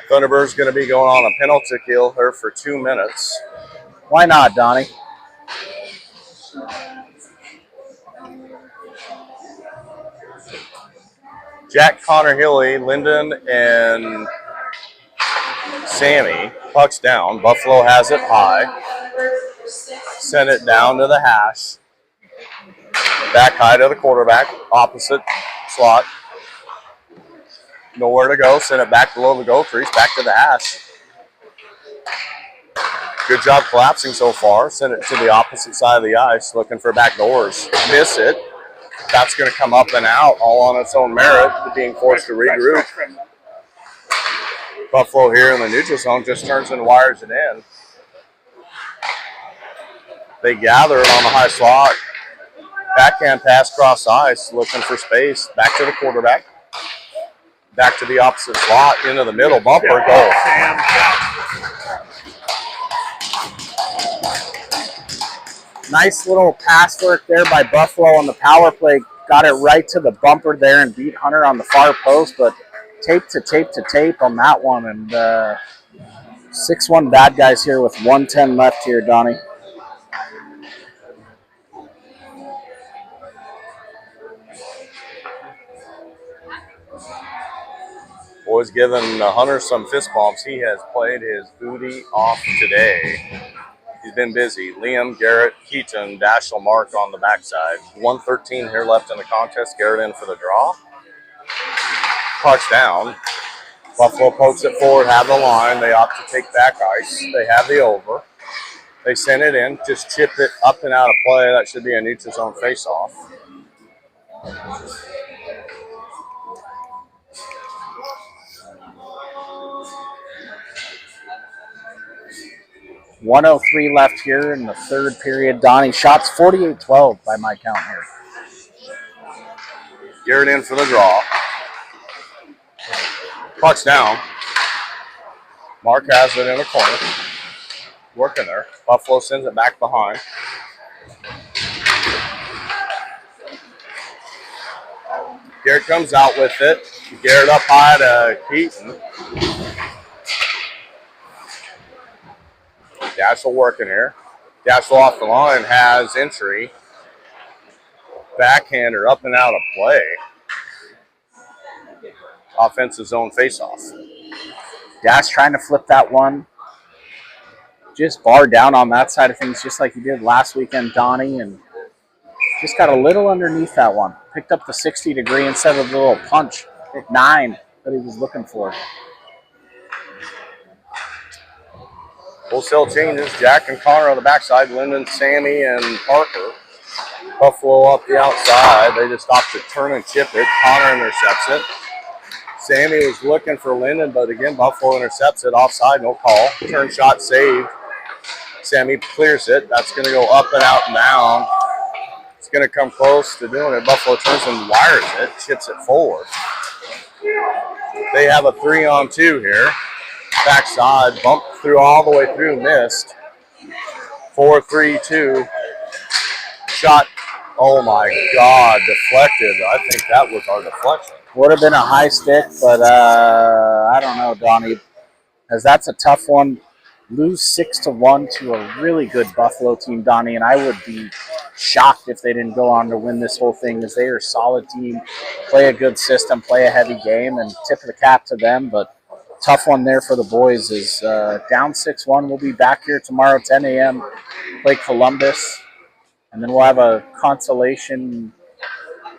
Thunderbirds going to be going on a penalty kill here for 2 minutes. Why not, Donnie? Jack, Connor, Hilly, Linden, and Sammy. Puck's down. Buffalo has it high. Send it down to the hash. Back high to the quarterback. Opposite slot. Nowhere to go. Send it back below the goal crease. Back to the hash. Good job collapsing so far. Send it to the opposite side of the ice. Looking for back doors. Miss it. That's going to come up and out all on its own merit, being forced to regroup. Buffalo here in the neutral zone just turns and wires it in. They gather it on the high slot. Backhand pass cross ice, looking for space. Back to the quarterback. Back to the opposite slot, into the middle. Bumper, goal. Nice little pass work there by Buffalo on the power play. Got it right to the bumper there and beat Hunter on the far post, but tape to tape on that one. And 6-1 bad guys here with 1:10 left here, Donnie. Boys giving Hunter some fist bumps. He has played his booty off today. He's been busy. Liam, Garrett, Keaton, Dashel, Mark on the backside. 1:13 here left in the contest. Garrett in for the draw. Puck's down. Buffalo pokes it forward, have the line. They opt to take back ice. They have the over. They send it in, just chip it up and out of play. That should be a neutral zone face-off. .103 left here in the third period. Donnie, shots 48-12 by my count here. Garrett in for the draw. Puck's down. Mark has it in the corner. Working there. Buffalo sends it back behind. Garrett comes out with it. Garrett up high to Keaton. Daschle working here. Daschle off the line has entry. Backhander up and out of play. Offensive zone faceoff. Dash trying to flip that one. Just bar down on that side of things, just like he did last weekend, Donnie, and just got a little underneath that one. Picked up the 60-degree instead of the little punch at 9 that he was looking for. Wholesale changes. Jack and Connor on the backside. Lyndon, Sammy, and Parker. Buffalo up the outside. They just opt to turn and chip it. Connor intercepts it. Sammy was looking for Lyndon, but again, Buffalo intercepts it. Offside, no call. Turn shot saved. Sammy clears it. That's going to go up and out and down. It's going to come close to doing it. Buffalo turns and wires it. Chips it forward. They have a 3-on-2 here. Backside, bumped through all the way through, missed. 4-3-2. Shot, oh my God, deflected. I think that was our deflection. Would have been a high stick, but I don't know, Donnie, as that's a tough one. Lose 6-1 to a really good Buffalo team, Donnie, and I would be shocked if they didn't go on to win this whole thing, as they are a solid team, play a good system, play a heavy game, and tip of the cap to them. But tough one there for the boys is down 6-1. We'll be back here tomorrow, 10 a.m., play Columbus, and then we'll have a consolation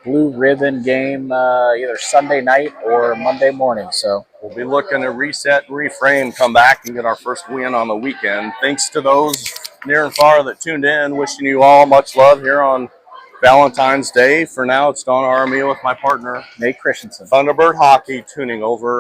blue ribbon game either Sunday night or Monday morning. So we'll be looking to reset and reframe, come back and get our first win on the weekend. Thanks to those near and far that tuned in. Wishing you all much love here on Valentine's Day. For now, it's Don Aramillo with my partner, Nate Christensen. Thunderbird Hockey, tuning over.